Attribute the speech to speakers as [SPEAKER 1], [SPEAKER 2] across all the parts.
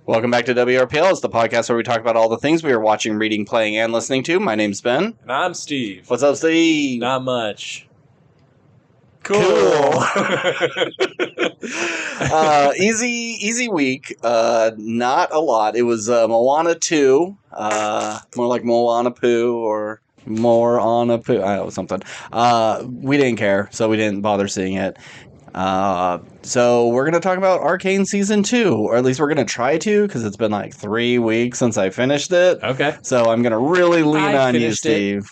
[SPEAKER 1] Welcome back to WRPL. It's the podcast where we talk about all the things we are watching, reading, playing, and listening to. My name's Ben.
[SPEAKER 2] And I'm Steve.
[SPEAKER 1] What's up, Steve?
[SPEAKER 2] Not much.
[SPEAKER 1] Cool. Easy week. Not a lot. It was Moana 2. More like Moana Poo or more on a poo. I don't know, something. We didn't care, so we didn't bother seeing it. So we're going to talk about Arcane Season 2, or at least we're going to try to, because it's been like 3 weeks since I finished it.
[SPEAKER 2] Okay.
[SPEAKER 1] So I'm going to really lean on you, Steve.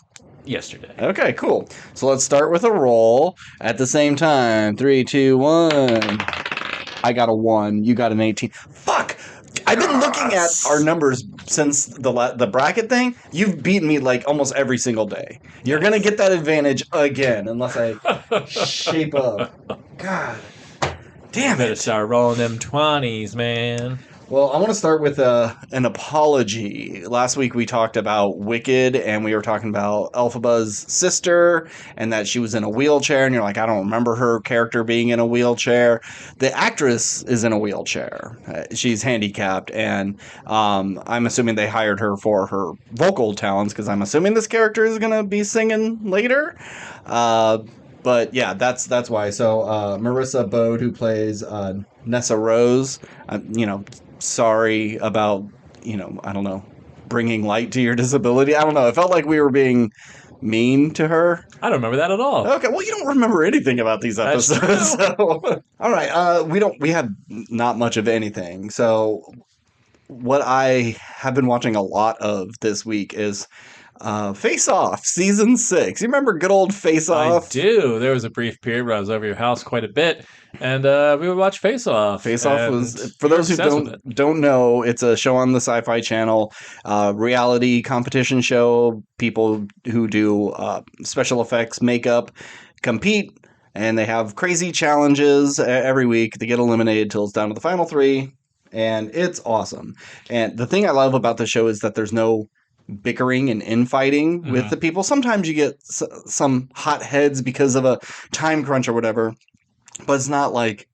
[SPEAKER 2] Yesterday.
[SPEAKER 1] Okay, cool. So let's start with a roll at the same time. 3, 2, 1. I got a 1. You got an 18. Fuck! I've been looking at our numbers since the bracket thing. You've beaten me like almost every single day. You're going to get that advantage again unless I shape up. God. Damn it.
[SPEAKER 2] Better start rolling them 20s, man.
[SPEAKER 1] Well, I want to start with an apology. Last week we talked about Wicked, and we were talking about Elphaba's sister, and that she was in a wheelchair, and you're like, I don't remember her character being in a wheelchair. The actress is in a wheelchair. She's handicapped, and I'm assuming they hired her for her vocal talents, because I'm assuming this character is going to be singing later. But yeah, that's why. So Marissa Bode, who plays Nessa Rose, sorry about, I don't know, bringing light to your disability. I don't know. It felt like we were being mean to her.
[SPEAKER 2] I don't remember that at all.
[SPEAKER 1] Okay, well, you don't remember anything about these episodes. So. All right, we have not much of anything. So what I have been watching a lot of this week is Face Off, Season 6. You remember good old Face Off?
[SPEAKER 2] I do. There was a brief period where I was over your house quite a bit, and we would watch Face Off.
[SPEAKER 1] Face Off was, for those who don't know, it's a show on the Sci-Fi Channel, reality competition show. People who do special effects, makeup, compete, and they have crazy challenges every week. They get eliminated till it's down to the final 3, and it's awesome. And the thing I love about the show is that there's no bickering and infighting with the people. Sometimes you get some hot heads because of a time crunch or whatever, but it's not like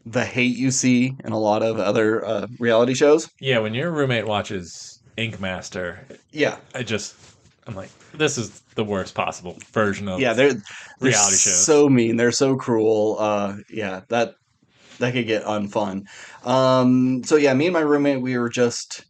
[SPEAKER 1] the hate you see in a lot of other reality shows.
[SPEAKER 2] Yeah, when your roommate watches Ink Master,
[SPEAKER 1] yeah,
[SPEAKER 2] I'm like, this is the worst possible version of
[SPEAKER 1] they're
[SPEAKER 2] reality shows.
[SPEAKER 1] So mean, they're so cruel. That could get unfun. So yeah, me and my roommate, we were just,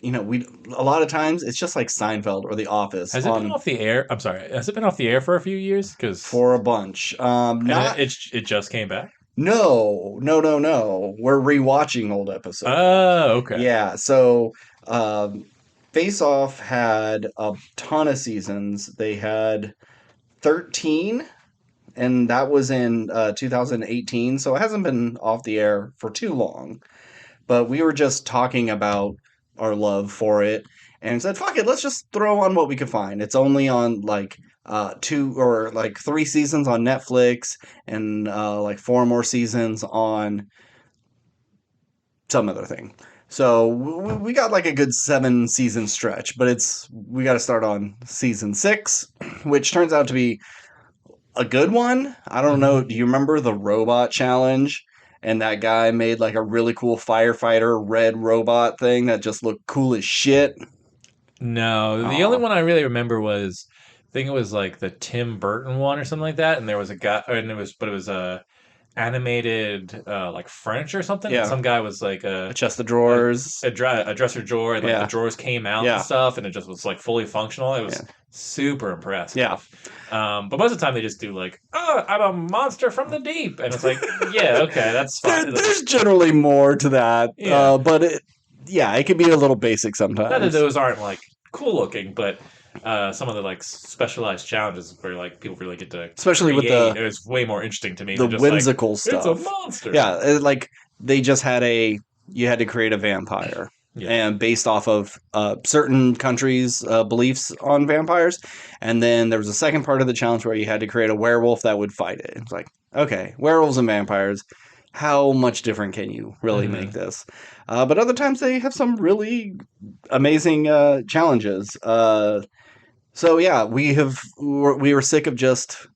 [SPEAKER 1] a lot of times it's just like Seinfeld or The Office.
[SPEAKER 2] Has it been off the air? I'm sorry. Has it been off the air for a few years?
[SPEAKER 1] For a bunch.
[SPEAKER 2] It just came back?
[SPEAKER 1] No. We're rewatching old episodes.
[SPEAKER 2] Oh, okay.
[SPEAKER 1] Yeah. So Face Off had a ton of seasons. They had 13, and that was in 2018. So it hasn't been off the air for too long. But we were just talking about our love for it and said, fuck it, let's just throw on what we could find. It's only on like 2 or like 3 seasons on Netflix and like 4 more seasons on some other thing. So we got like a good 7 season stretch, but we got to start on season 6, which turns out to be a good one. I don't know. Do you remember the robot challenge? And that guy made like a really cool firefighter red robot thing that just looked cool as shit.
[SPEAKER 2] No, the only one I really remember was, I think it was like the Tim Burton one or something like that. And there was a guy, and it was a animated like French or something.
[SPEAKER 1] Yeah.
[SPEAKER 2] And some guy was like
[SPEAKER 1] a chest of drawers,
[SPEAKER 2] a dresser drawer, and like the drawers came out and stuff, and it just was like fully functional. It was super impressive.
[SPEAKER 1] Yeah.
[SPEAKER 2] But most of the time they just do like, oh, I'm a monster from the deep, and it's like, yeah, okay, that's fine.
[SPEAKER 1] There's generally more to that, but it can be a little basic sometimes.
[SPEAKER 2] Not that those aren't like cool looking, but some of the like specialized challenges where like people really get to,
[SPEAKER 1] especially with
[SPEAKER 2] it was way more interesting to me.
[SPEAKER 1] The
[SPEAKER 2] than just,
[SPEAKER 1] whimsical
[SPEAKER 2] like,
[SPEAKER 1] stuff.
[SPEAKER 2] It's a monster.
[SPEAKER 1] Yeah, like they just had you had to create a vampire. Yeah. And based off of certain countries' beliefs on vampires. And then there was a second part of the challenge where you had to create a werewolf that would fight it. It's like, okay, werewolves and vampires, how much different can you really make this? But other times they have some really amazing challenges. So yeah, we were sick of just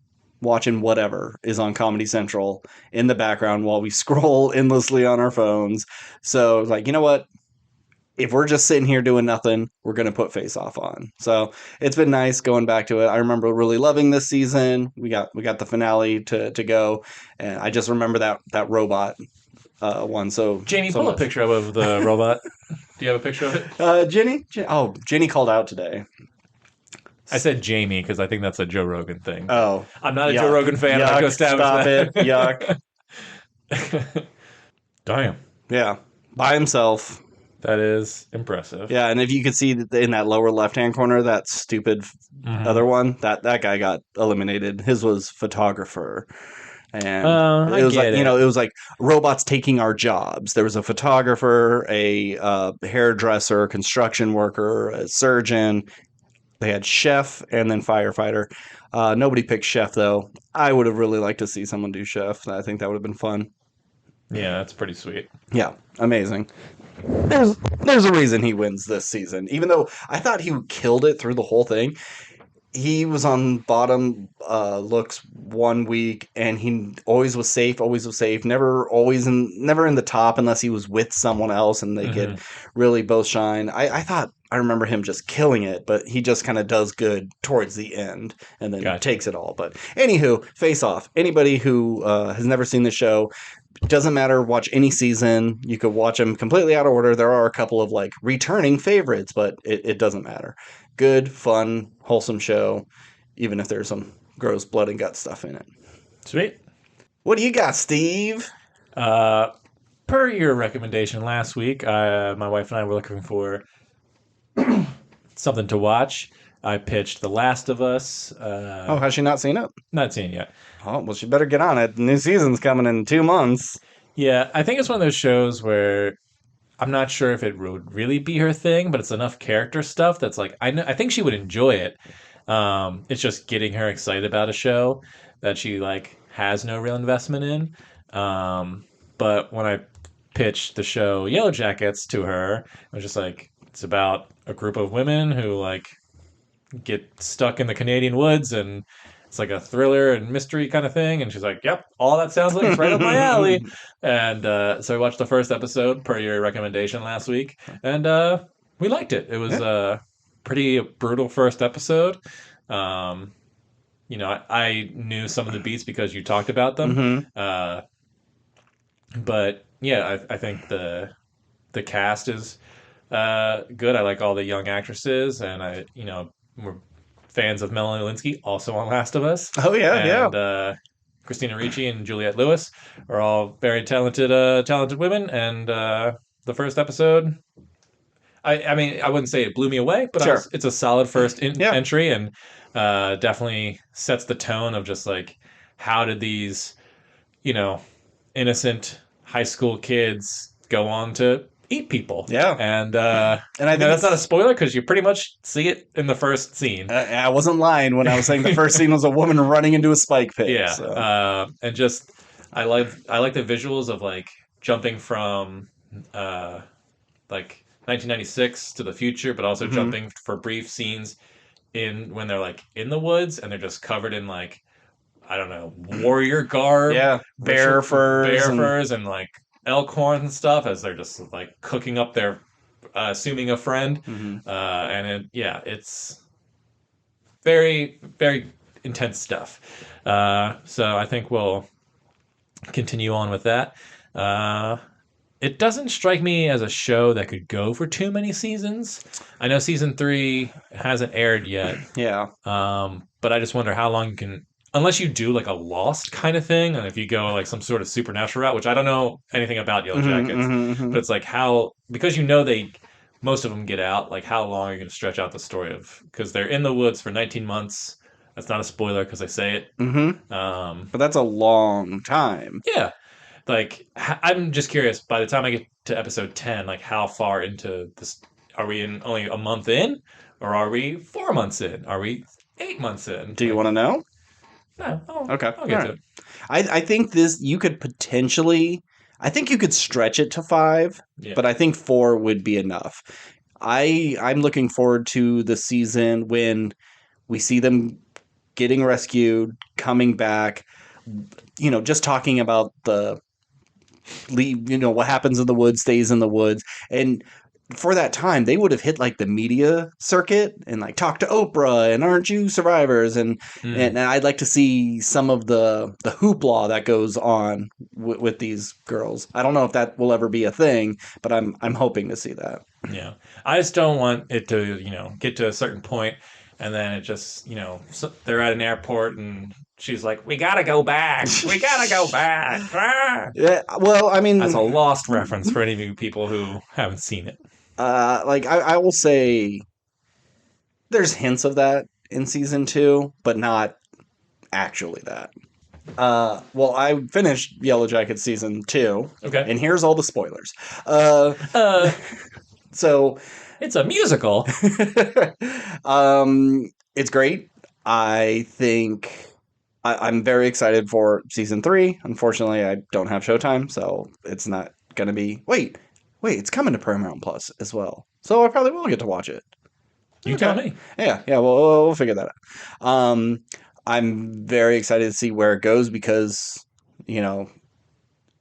[SPEAKER 1] watching whatever is on Comedy Central in the background while we scroll endlessly on our phones. So like, you know what? If we're just sitting here doing nothing, we're going to put Face Off on. So it's been nice going back to it. I remember really loving this season. We got the finale to go, and I just remember that robot one
[SPEAKER 2] Jamie,
[SPEAKER 1] so
[SPEAKER 2] pull a
[SPEAKER 1] much.
[SPEAKER 2] picture up of the robot. Do you have a picture of it?
[SPEAKER 1] Jenny called out today.
[SPEAKER 2] I said Jamie because I think that's a Joe Rogan thing. But
[SPEAKER 1] Oh,
[SPEAKER 2] I'm not a Joe
[SPEAKER 1] yuck,
[SPEAKER 2] Rogan fan. I like to
[SPEAKER 1] yuck!
[SPEAKER 2] establish
[SPEAKER 1] Stop it, yuck!
[SPEAKER 2] that. Damn,
[SPEAKER 1] Yeah, by himself.
[SPEAKER 2] that is impressive.
[SPEAKER 1] Yeah, and if you could see in that lower left-hand corner, that stupid
[SPEAKER 2] Mm-hmm.
[SPEAKER 1] other one, that guy got eliminated. His was photographer. And
[SPEAKER 2] I
[SPEAKER 1] it was like,
[SPEAKER 2] get it.
[SPEAKER 1] it was like robots taking our jobs. There was a photographer, a hairdresser, construction worker, a surgeon. They had chef and then firefighter. Nobody picked chef though. I would have really liked to see someone do chef. I think that would have been fun.
[SPEAKER 2] Yeah, that's pretty sweet.
[SPEAKER 1] Yeah, amazing. There's a reason he wins this season. Even though I thought he killed it through the whole thing, he was on bottom looks 1 week, and he always was safe, never in the top unless he was with someone else and they
[SPEAKER 2] Mm-hmm.
[SPEAKER 1] could really both shine. I thought I remember him just killing it, but he just kind of does good towards the end and then
[SPEAKER 2] Gotcha.
[SPEAKER 1] takes it all. But anywho, Face Off. Anybody who has never seen the show, doesn't matter, watch any season. You could watch them completely out of order. There are a couple of like returning favorites, but it doesn't matter. Good, fun, wholesome show, even if there's some gross blood and gut stuff in it.
[SPEAKER 2] Sweet.
[SPEAKER 1] What do you got, Steve?
[SPEAKER 2] Uh, per your recommendation last week, my wife and I were looking for something to watch. I pitched The Last of Us.
[SPEAKER 1] Oh, has she not seen it?
[SPEAKER 2] Not seen it yet.
[SPEAKER 1] Oh, well, she better get on it. The new season's coming in 2 months.
[SPEAKER 2] Yeah, I think it's one of those shows where I'm not sure if it would really be her thing, but it's enough character stuff that's like I think she would enjoy it. It's just getting her excited about a show that she like has no real investment in. But when I pitched the show Yellowjackets to her, I was just like, it's about a group of women who like get stuck in the Canadian woods and it's like a thriller and mystery kind of thing. And she's like, yep, all that sounds like it's right up my alley. And so I watched the first episode per your recommendation last week. And we liked it. It was a pretty brutal first episode. Um, I knew some of the beats because you talked about them.
[SPEAKER 1] Mm-hmm.
[SPEAKER 2] But yeah, I think the cast is good. I like all the young actresses, and we're fans of Melanie Linsky, also on Last of Us.
[SPEAKER 1] Oh, yeah, yeah.
[SPEAKER 2] And Christina Ricci and Juliette Lewis are all very talented women. And the first episode, I mean, I wouldn't say it blew me away, but
[SPEAKER 1] Sure.
[SPEAKER 2] it's a solid first
[SPEAKER 1] Yeah.
[SPEAKER 2] entry, and definitely sets the tone of just like how did these, innocent high school kids go on to eat people.
[SPEAKER 1] Yeah.
[SPEAKER 2] And
[SPEAKER 1] And I think
[SPEAKER 2] that's not a spoiler because you pretty much see it in the first scene.
[SPEAKER 1] I wasn't lying when I was saying the first scene was a woman running into a spike pit.
[SPEAKER 2] Yeah.
[SPEAKER 1] So.
[SPEAKER 2] And just I like the visuals of like jumping from like 1996 to the future, but also
[SPEAKER 1] Mhm.
[SPEAKER 2] jumping for brief scenes in when they're like in the woods and they're just covered in like I don't know, warrior garb.
[SPEAKER 1] Yeah, bear furs
[SPEAKER 2] and like elk horns and stuff as they're just like cooking up their assuming a friend.
[SPEAKER 1] Mhm.
[SPEAKER 2] It's very, very intense stuff. So I think we'll continue on with that. It doesn't strike me as a show that could go for too many seasons. I know season 3 hasn't aired yet.
[SPEAKER 1] Yeah.
[SPEAKER 2] But I just wonder how long you can, unless you do like a Lost kind of thing, and if you go like some sort of supernatural route, which I don't know anything about Yellowjackets, but it's like because most of them get out, like how long are you going to stretch out the story of, because they're in the woods for 19 months. That's not a spoiler because I say it.
[SPEAKER 1] But that's a long time.
[SPEAKER 2] Yeah. Like, I'm just curious, by the time I get to episode 10, like how far into this, are we in only a month in? Or are we 4 months in? Are we 8 months in?
[SPEAKER 1] Do you want to know?
[SPEAKER 2] No.
[SPEAKER 1] Okay.
[SPEAKER 2] I'll get to it.
[SPEAKER 1] I think you could potentially, I think you could stretch it to 5,
[SPEAKER 2] Yeah.
[SPEAKER 1] but I think 4 would be enough. I'm looking forward to the season when we see them getting rescued, coming back, just talking about the leave, what happens in the woods stays in the woods. And for that time, they would have hit like the media circuit and like talk to Oprah and aren't you survivors? And
[SPEAKER 2] Mm,
[SPEAKER 1] and I'd like to see some of the hoopla that goes on with these girls. I don't know if that will ever be a thing, but I'm hoping to see that.
[SPEAKER 2] yeah. I just don't want it to, get to a certain point and then it just, they're at an airport and she's like, "We gotta go back. We gotta go back." Ah!
[SPEAKER 1] Yeah, well, I
[SPEAKER 2] That's
[SPEAKER 1] mean,
[SPEAKER 2] a lost reference for any of you people who haven't seen it.
[SPEAKER 1] like I will say, there's hints of that in season two, but not actually that. Well, I finished Yellowjackets season two,
[SPEAKER 2] Okay.
[SPEAKER 1] and here's all the spoilers. Uh,
[SPEAKER 2] Uh,
[SPEAKER 1] so,
[SPEAKER 2] it's a musical.
[SPEAKER 1] it's great. I think I'm very excited for season three. Unfortunately, I don't have Showtime, so it's not gonna be. Wait, it's coming to Paramount Plus as well, so I probably will get to watch it.
[SPEAKER 2] You tell
[SPEAKER 1] Okay.
[SPEAKER 2] me.
[SPEAKER 1] Yeah. We'll figure that out. I'm very excited to see where it goes because, you know,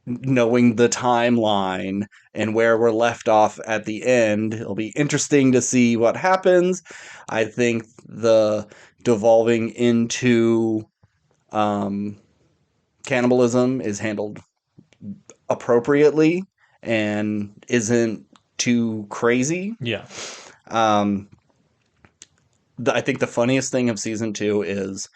[SPEAKER 1] knowing the timeline and where we're left off at the end, it'll be interesting to see what happens. I think the devolving into um, cannibalism is handled appropriately and isn't too crazy.
[SPEAKER 2] Yeah.
[SPEAKER 1] Um, I think the funniest thing of season two is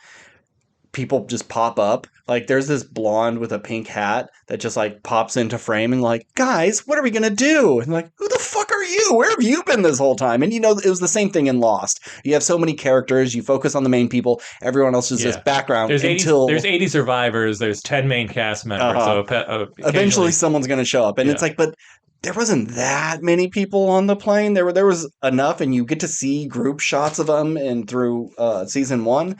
[SPEAKER 1] people just pop up. Like there's this blonde with a pink hat that just like pops into frame and like, guys, what are we gonna do? And like, who the fuck are you? Where have you been this whole time? And it was the same thing in Lost. You have so many characters, you focus on the main people, everyone else is
[SPEAKER 2] Yeah.
[SPEAKER 1] just background
[SPEAKER 2] There's 80
[SPEAKER 1] until
[SPEAKER 2] there's 80 survivors, there's 10 main cast members.
[SPEAKER 1] uh,
[SPEAKER 2] So
[SPEAKER 1] eventually
[SPEAKER 2] occasionally
[SPEAKER 1] someone's gonna show up. And it's
[SPEAKER 2] yeah.
[SPEAKER 1] like, but there wasn't that many people on the plane. There was enough, and you get to see group shots of them and through season one.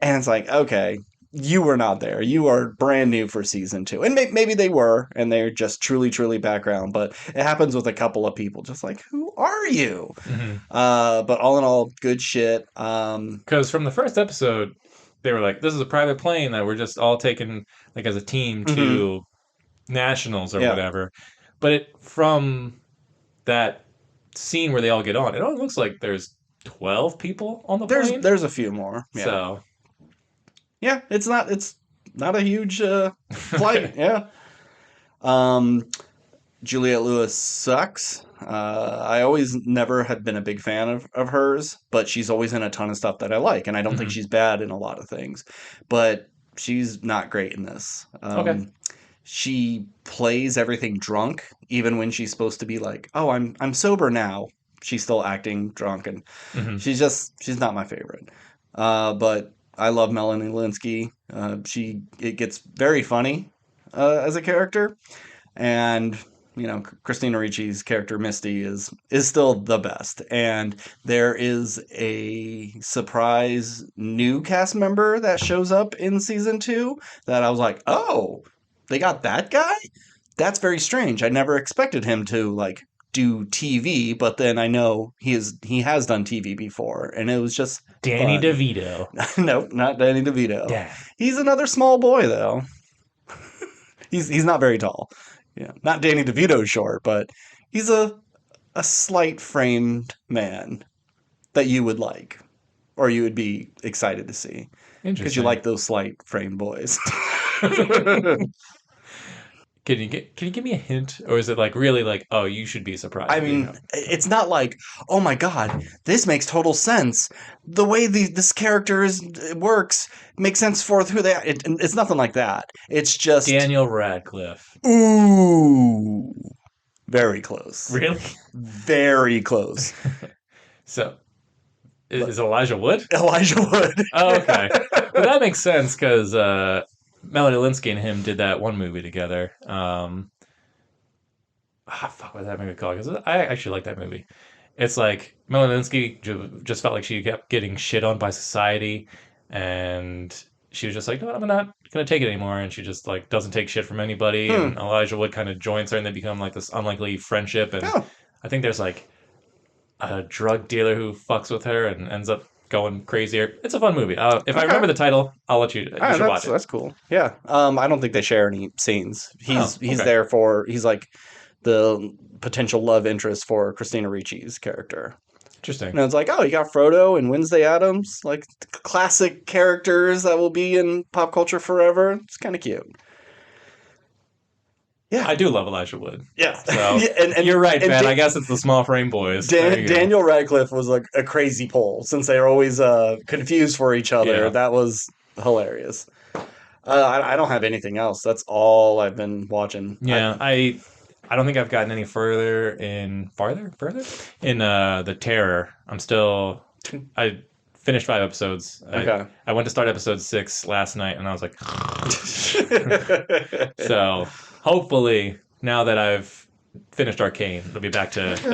[SPEAKER 1] And it's like, okay, you were not there. You are brand new for season two. And maybe they were, and they're just truly, truly background. But it happens with a couple of people. Just like, who are you?
[SPEAKER 2] Mhm.
[SPEAKER 1] But all in all, good shit.
[SPEAKER 2] Cuz from the first episode they were like, this is a private plane that we're just all taking like as a team
[SPEAKER 1] Mhm,
[SPEAKER 2] to nationals or
[SPEAKER 1] yeah.
[SPEAKER 2] whatever. But from that scene where they all get on, it only looks like there's 12 people on the plane.
[SPEAKER 1] There's a few more. Yeah.
[SPEAKER 2] So,
[SPEAKER 1] Yeah, it's not a huge flight.
[SPEAKER 2] okay.
[SPEAKER 1] Yeah. Um, Juliette Lewis sucks. I always never had been a big fan of hers, but she's always in a ton of stuff that I like, and I don't think
[SPEAKER 2] Mhm.
[SPEAKER 1] she's bad in a lot of things. But she's not great in this.
[SPEAKER 2] Okay.
[SPEAKER 1] She plays everything drunk, even when she's supposed to be like, "Oh, I'm sober now." She's still acting drunk, and
[SPEAKER 2] Mhm.
[SPEAKER 1] she's not my favorite. But I love Melanie Linsky. It gets very funny as a character, and Christina Ricci's character Misty is still the best. And there is a surprise new cast member that shows up in season two that I was like, oh, they got that guy? That's very strange. I never expected him to like do TV, but then I know he has done TV before, and it was just
[SPEAKER 2] Danny
[SPEAKER 1] fun.
[SPEAKER 2] DeVito.
[SPEAKER 1] Nope, not Danny DeVito.
[SPEAKER 2] Dang.
[SPEAKER 1] He's another small boy though. He's not very tall. Yeah, not Danny DeVito short, but he's a slight framed man that you would like, or you would be excited to see because you
[SPEAKER 2] Interesting.
[SPEAKER 1] like those slight framed boys.
[SPEAKER 2] Can you give me a hint, or is it like really like, oh, you should be surprised
[SPEAKER 1] I
[SPEAKER 2] if you
[SPEAKER 1] mean,
[SPEAKER 2] know?
[SPEAKER 1] it's not like, oh my god, this makes total sense. The way this character works makes sense for who they are. It's nothing like that. It's just,
[SPEAKER 2] Daniel Radcliffe.
[SPEAKER 1] ooh, very close.
[SPEAKER 2] Really?
[SPEAKER 1] Very close.
[SPEAKER 2] So
[SPEAKER 1] But
[SPEAKER 2] is Elijah Wood?
[SPEAKER 1] Elijah Wood.
[SPEAKER 2] Oh, okay. Well, that makes sense because Melanie Linsky and him did that one movie together. Fuck, what's that movie called? 'Cause I actually like that movie. It's like Melanie Linsky just felt like she kept getting shit on by society, and she was just like, no, I'm not gonna take it anymore. And she just like doesn't take shit from anybody.
[SPEAKER 1] Hmm.
[SPEAKER 2] And Elijah Wood kind of joins her, and they become like this unlikely friendship. And
[SPEAKER 1] Oh.
[SPEAKER 2] I think there's like a drug dealer who fucks with her and ends up going crazier. It's a fun movie. If I
[SPEAKER 1] Okay.
[SPEAKER 2] remember the title, I'll let you.
[SPEAKER 1] All
[SPEAKER 2] You
[SPEAKER 1] right,
[SPEAKER 2] should watch it.
[SPEAKER 1] that's cool. Yeah. I don't think they share any scenes.
[SPEAKER 2] Oh,
[SPEAKER 1] He's
[SPEAKER 2] okay.
[SPEAKER 1] there for he's like the potential love interest for Christina Ricci's character.
[SPEAKER 2] Interesting.
[SPEAKER 1] And it's like, oh, you got Frodo and Wednesday Addams, like classic characters that will be in pop culture forever. It's kind of cute. Yeah.
[SPEAKER 2] I do love Elijah Wood.
[SPEAKER 1] Yeah.
[SPEAKER 2] So
[SPEAKER 1] Yeah,
[SPEAKER 2] you're right,
[SPEAKER 1] and
[SPEAKER 2] man. I guess it's the small frame boys. There you go.
[SPEAKER 1] Daniel Radcliffe was like a crazy pull since they are always confused for each other.
[SPEAKER 2] Yeah.
[SPEAKER 1] That was hilarious. I don't have anything else. That's all I've been watching.
[SPEAKER 2] Yeah, I don't think I've gotten any further in the Terror. I finished 5 episodes.
[SPEAKER 1] Okay.
[SPEAKER 2] I went to start episode 6 last night, and I was like, so hopefully now that I've finished Arcane, it'll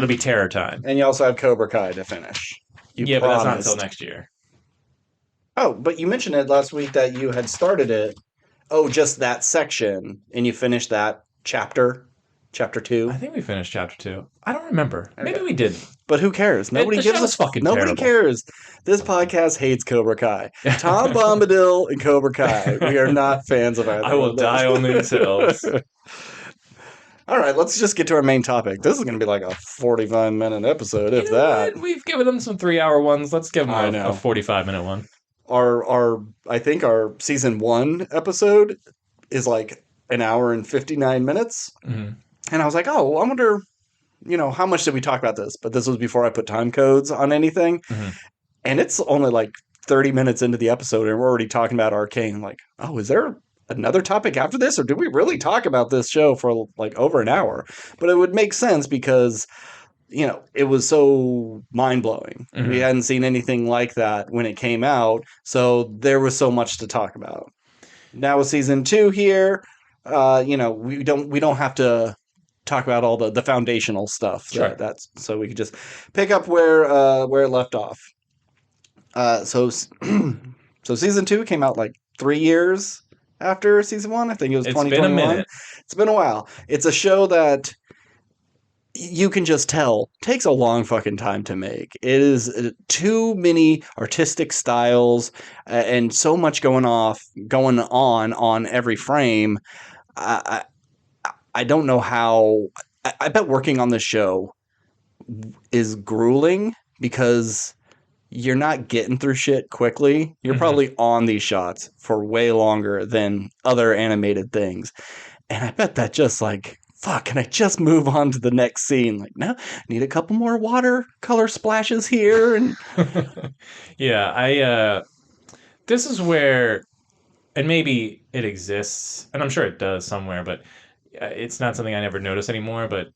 [SPEAKER 2] be Terror time.
[SPEAKER 1] And you also have Cobra Kai to finish. You
[SPEAKER 2] But that's not
[SPEAKER 1] promised.
[SPEAKER 2] until next year.
[SPEAKER 1] Oh, but you mentioned it last week that you had started it. Oh, just that section, and you finished that chapter 2.
[SPEAKER 2] I think we finished chapter 2. I don't remember.
[SPEAKER 1] Okay.
[SPEAKER 2] Maybe we didn't.
[SPEAKER 1] But who cares? Nobody
[SPEAKER 2] The
[SPEAKER 1] gives
[SPEAKER 2] show's
[SPEAKER 1] us
[SPEAKER 2] fucking
[SPEAKER 1] Nobody
[SPEAKER 2] terrible.
[SPEAKER 1] cares. This podcast hates Cobra Kai. Tom Bombadil and Cobra Kai. We are not fans of either.
[SPEAKER 2] I will
[SPEAKER 1] of those.
[SPEAKER 2] die on these hills.
[SPEAKER 1] All right, let's just get to our main topic. This is going to be like a 45-minute episode, if that.
[SPEAKER 2] What? We've given them some 3-hour ones. Let's give them
[SPEAKER 1] I
[SPEAKER 2] a
[SPEAKER 1] know.
[SPEAKER 2] 45-minute one.
[SPEAKER 1] I think our season 1 episode is like an hour and 59 minutes.
[SPEAKER 2] Mm-hmm.
[SPEAKER 1] And I was like, oh, I wonder, how much did we talk about this? But this was before I put time codes on anything.
[SPEAKER 2] Mm-hmm.
[SPEAKER 1] And it's only like 30 minutes into the episode and we're already talking about Arcane. I'm like, oh, is there another topic after this? Or did we really talk about this show for like over an hour? But it would make sense because, it was so mind-blowing.
[SPEAKER 2] Mm-hmm.
[SPEAKER 1] We hadn't seen anything like that when it came out. So there was so much to talk about. Now with season 2 here, we don't have to talk about all the foundational stuff.
[SPEAKER 2] Sure.
[SPEAKER 1] So we could just pick up where it left off. So season 2 came out like 3 years after season 1. I think it was 2021.
[SPEAKER 2] It's been a minute.
[SPEAKER 1] It's been a while. It's a show that you can just tell takes a long fucking time to make. It is too many artistic styles and so much going on every frame. I don't know how. I bet working on this show is grueling because you're not getting through shit quickly. You're probably on these shots for way longer than other animated things. And I bet that just like, fuck, can I just move on to the next scene? Like, no, need a couple more watercolor splashes here. And
[SPEAKER 2] Yeah, this is where, and maybe it exists, and I'm sure it does somewhere, but it's not something I never notice anymore, but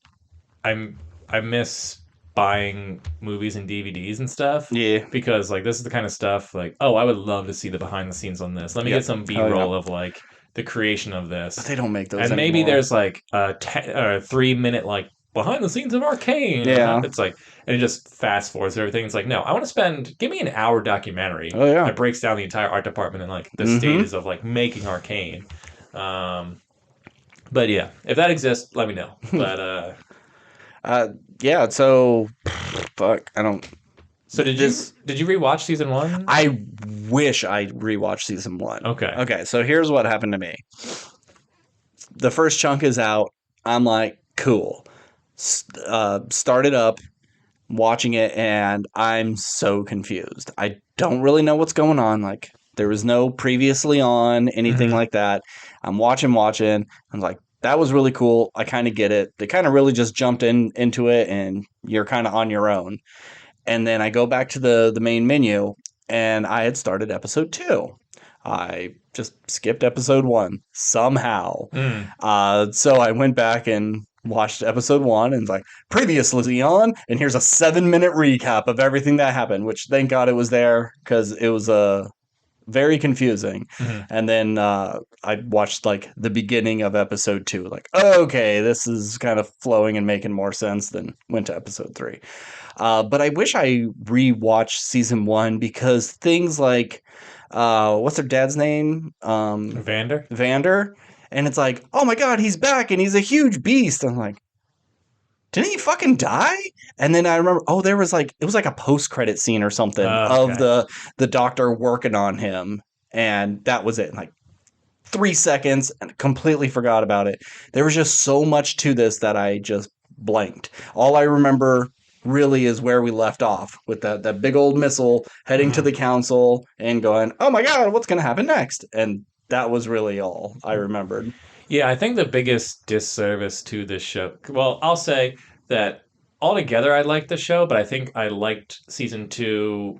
[SPEAKER 2] I miss buying movies and DVDs and stuff.
[SPEAKER 1] Yeah.
[SPEAKER 2] Because like this is the kind of stuff like, oh, I would love to see the behind the scenes on this. Let me get some B-roll of like the creation of this.
[SPEAKER 1] But they don't make those
[SPEAKER 2] and
[SPEAKER 1] anymore.
[SPEAKER 2] maybe there's like a 3-minute like behind the scenes of Arcane.
[SPEAKER 1] Yeah.
[SPEAKER 2] It's like, and it just fast forwards everything. It's like, no, I want to give me an hour documentary that breaks down the entire art department and like the stages of like making Arcane. But yeah, if that exists, let me know. But
[SPEAKER 1] yeah, so fuck, I don't.
[SPEAKER 2] So did you rewatch season 1?
[SPEAKER 1] I wish I rewatched season 1.
[SPEAKER 2] Okay.
[SPEAKER 1] So here's what happened to me. The first chunk is out. I'm like, cool. Started up, watching it, and I'm so confused. I don't really know what's going on. Like, there was no previously on, anything like that. I'm watching. I'm like, that was really cool. I kind of get it. They kind of really just jumped into it, and you're kind of on your own. And then I go back to the main menu, and I had started episode 2. I just skipped episode 1 somehow. So I went back and watched episode 1 and like, previously on, and here's a 7-minute recap of everything that happened, which thank God it was there because it was very confusing. And then I watched like the beginning of episode 2, like, okay, this is kind of flowing and making more sense, then went to episode 3. But I wish I rewatched season 1 because things like, what's their dad's name?
[SPEAKER 2] Vander.
[SPEAKER 1] And it's like, oh my God, he's back and he's a huge beast. I'm like, didn't he fucking die? And then I remember, oh, there was like it was like a post credit scene or something of
[SPEAKER 2] Okay.
[SPEAKER 1] the doctor working on him, and that was it. Like 3 seconds, and completely forgot about it. There was just so much to this that I just blanked. All I remember really is where we left off with that big old missile heading to
[SPEAKER 2] Hmm.
[SPEAKER 1] the council and going, oh my god, what's going to happen next? And that was really all I remembered.
[SPEAKER 2] Yeah, I think the biggest disservice to this show. Well, I'll say that altogether I liked the show, but I think I liked season two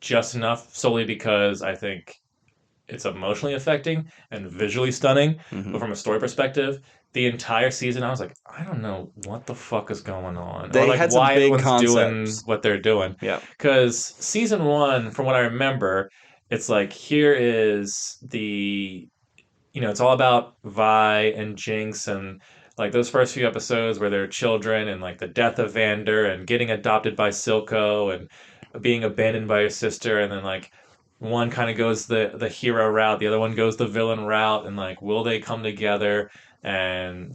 [SPEAKER 2] just enough solely because I think it's emotionally affecting and visually stunning. But
[SPEAKER 1] Hmm.
[SPEAKER 2] from a story perspective, the entire season, I was like, I don't know what the fuck is going on, or
[SPEAKER 1] They
[SPEAKER 2] like
[SPEAKER 1] had some
[SPEAKER 2] why
[SPEAKER 1] big
[SPEAKER 2] everyone's doing
[SPEAKER 1] concepts.
[SPEAKER 2] what they're doing.
[SPEAKER 1] Yeah.
[SPEAKER 2] Because season one, from what I remember, it's like here is the it's all about Vi and Jinx and like those first few episodes where they're children and like the death of Vander and getting adopted by Silco and being abandoned by your sister and then like one kind of goes the hero route, the other one goes the villain route, and like will they come together? And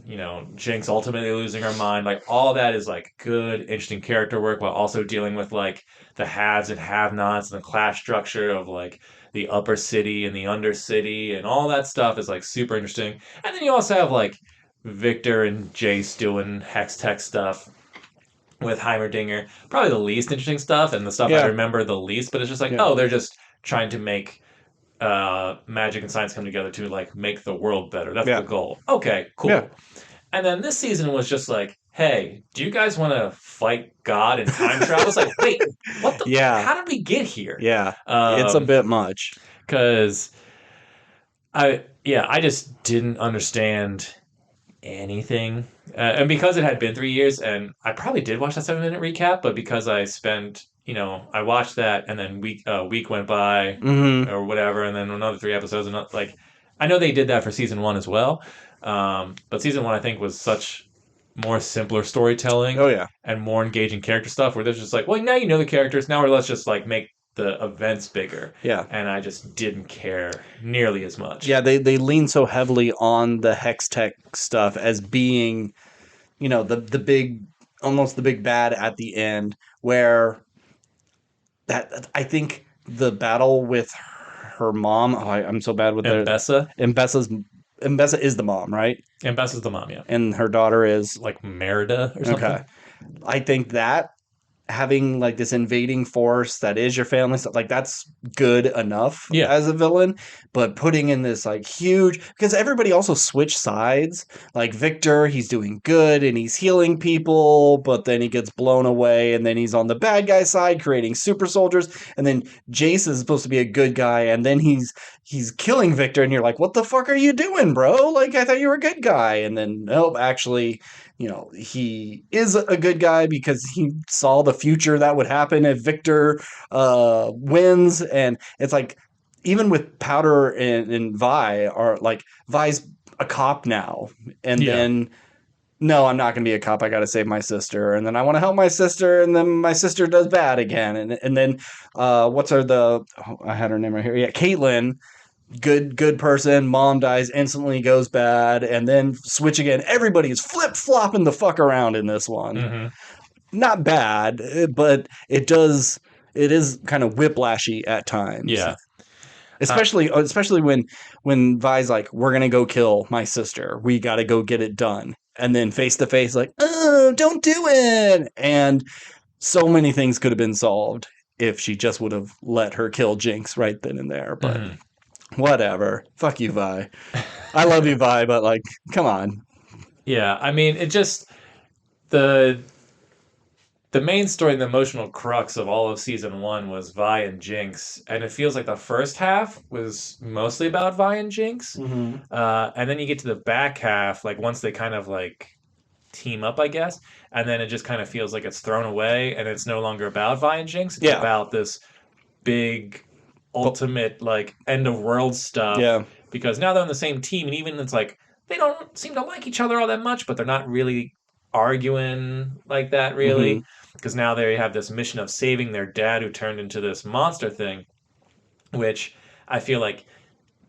[SPEAKER 2] Jinx ultimately losing her mind, like all that is like good, interesting character work while also dealing with like the haves and have-nots and the class structure of like the upper city and the undercity and all that stuff is like super interesting. And then you also have like Victor and Jace doing hex tech stuff with Heimerdinger. Probably the least interesting stuff and the stuff I
[SPEAKER 1] Yeah.
[SPEAKER 2] remember the least, but it's just like,
[SPEAKER 1] Yeah.
[SPEAKER 2] oh, they're just trying to make magic and science come together to like make the world better. That's the
[SPEAKER 1] Yeah.
[SPEAKER 2] goal. Okay,
[SPEAKER 1] Yeah.
[SPEAKER 2] cool. And then this season was just like, hey, do you guys want to fight God and time travel? It's like, wait, what the?
[SPEAKER 1] Yeah.
[SPEAKER 2] How did we get here?
[SPEAKER 1] Yeah. It's a
[SPEAKER 2] Um,
[SPEAKER 1] bit much.
[SPEAKER 2] because I just didn't understand anything, and because it had been 3 years, and I probably did watch that 7 minute recap, but because I spent, I watched that, and then week went by
[SPEAKER 1] Hmm.
[SPEAKER 2] or whatever, and then another 3 episodes, and like I know they did that for season one as well, but season one I think was such more simpler storytelling
[SPEAKER 1] Oh yeah.
[SPEAKER 2] and more engaging character stuff where there's just like, well, now you know the characters, now let's just like make the events bigger,
[SPEAKER 1] Yeah.
[SPEAKER 2] and I just didn't care nearly as much.
[SPEAKER 1] Yeah, they lean so heavily on the hex tech stuff as being, the big, almost the big bad at the end, where that I think the battle with her mom. Oh, I'm so bad with
[SPEAKER 2] And
[SPEAKER 1] the
[SPEAKER 2] Bessa,
[SPEAKER 1] Mbessa's. Mbessa is the mom, right?
[SPEAKER 2] and Bessa's the mom, yeah,
[SPEAKER 1] And her daughter is
[SPEAKER 2] like Merida or
[SPEAKER 1] okay.
[SPEAKER 2] something.
[SPEAKER 1] I think that having like this invading force that is your family stuff, like that's good enough
[SPEAKER 2] Yeah.
[SPEAKER 1] as a villain, but putting in this like huge, because everybody also switched sides. Like Victor, he's doing good and he's healing people, but then he gets blown away and then he's on the bad guy side creating super soldiers, and then Jace is supposed to be a good guy and then he's killing Victor, and you're like, what the fuck are you doing, bro? Like, I thought you were a good guy. And then nope, actually, he is a good guy because he saw the future that would happen if Victor wins. And it's like, even with Powder and Vi, are like, Vi's a cop now. And
[SPEAKER 2] Yeah.
[SPEAKER 1] then, no, I'm not going to be a cop. I got to save my sister. And then I want to help my sister. And then my sister does bad again. And then, what's her, I had her name right here. Yeah, Caitlin, good person. Mom dies instantly, goes bad, and then switch again. Everybody is flip flopping the fuck around in this one.
[SPEAKER 2] Hmm.
[SPEAKER 1] Not bad, but it is kind of whiplashy at times.
[SPEAKER 2] Yeah. Uh,
[SPEAKER 1] Especially when Vi's like, we're gonna go kill my sister. We gotta go get it done. And then face to face, like, oh, don't do it. And so many things could have been solved if she just would have let her kill Jinx right then and there. But
[SPEAKER 2] mhm.
[SPEAKER 1] whatever. Fuck you, Vi. I love you, Vi, but like, come on.
[SPEAKER 2] Yeah. I mean, it just the the main story and the emotional crux of all of season one was Vi and Jinx, and it feels like the first half was mostly about Vi and Jinx,
[SPEAKER 1] Mm-hmm.
[SPEAKER 2] and then you get to the back half, like once they kind of like team up, I guess, and then it just kind of feels like it's thrown away, and it's no longer about Vi and Jinx. It's
[SPEAKER 1] Yeah.
[SPEAKER 2] about this big,
[SPEAKER 1] But
[SPEAKER 2] ultimate like end of world stuff
[SPEAKER 1] yeah.
[SPEAKER 2] because now they're on the same team, and even it's like they don't seem to like each other all that much, but they're not really arguing like that
[SPEAKER 1] Mm-hmm.
[SPEAKER 2] really because now they have this mission of saving their dad who turned into this monster thing, which I feel like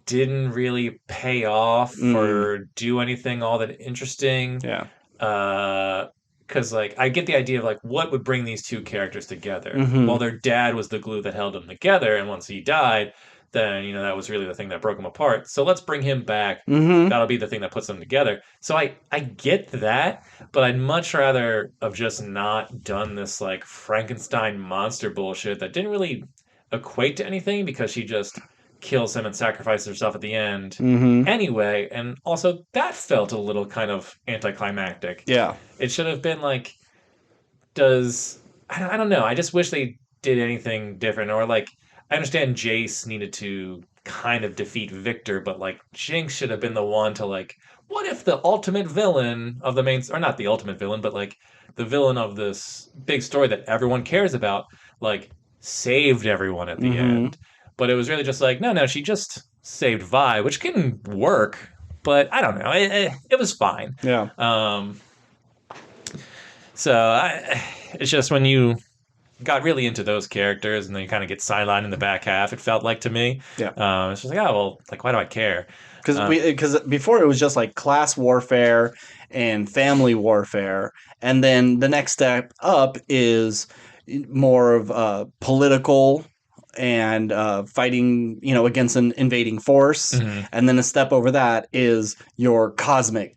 [SPEAKER 2] didn't really pay off
[SPEAKER 1] Mm.
[SPEAKER 2] or do anything all that interesting.
[SPEAKER 1] Yeah.
[SPEAKER 2] Uh, because like I get the idea of like what would bring these two characters together. Well,
[SPEAKER 1] Mm-hmm.
[SPEAKER 2] their dad was the glue that held them together, and once he died, then that was really the thing that broke them apart. So let's bring him back.
[SPEAKER 1] Mm-hmm.
[SPEAKER 2] That'll be the thing that puts them together. So I get that, but I'd much rather have just not done this like Frankenstein monster bullshit that didn't really equate to anything because she just kills him and sacrifices herself at the end
[SPEAKER 1] Mm-hmm.
[SPEAKER 2] anyway. And also, that felt a little kind of anticlimactic.
[SPEAKER 1] Yeah.
[SPEAKER 2] It should have been like, does I don't know. I just wish they did anything different, or like I understand Jace needed to kind of defeat Victor, but like Jinx should have been the one to like, what if the ultimate villain of the main, or not the ultimate villain, but like the villain of this big story that everyone cares about, like saved everyone at the
[SPEAKER 1] Mm-hmm.
[SPEAKER 2] end. But it was really just like, no, she just saved Vi, which can work, but I don't know. It was fine.
[SPEAKER 1] Yeah.
[SPEAKER 2] Um, it's just when you got really into those characters and then you kind of get sidelined in the back half, it felt like to me.
[SPEAKER 1] Yeah.
[SPEAKER 2] It's just like, oh, well, like, why do I care? Uh,
[SPEAKER 1] Because before it was just like class warfare and family warfare, and then the next step up is more of political and fighting, against an invading force,
[SPEAKER 2] mhm.
[SPEAKER 1] and then a step over that is your cosmic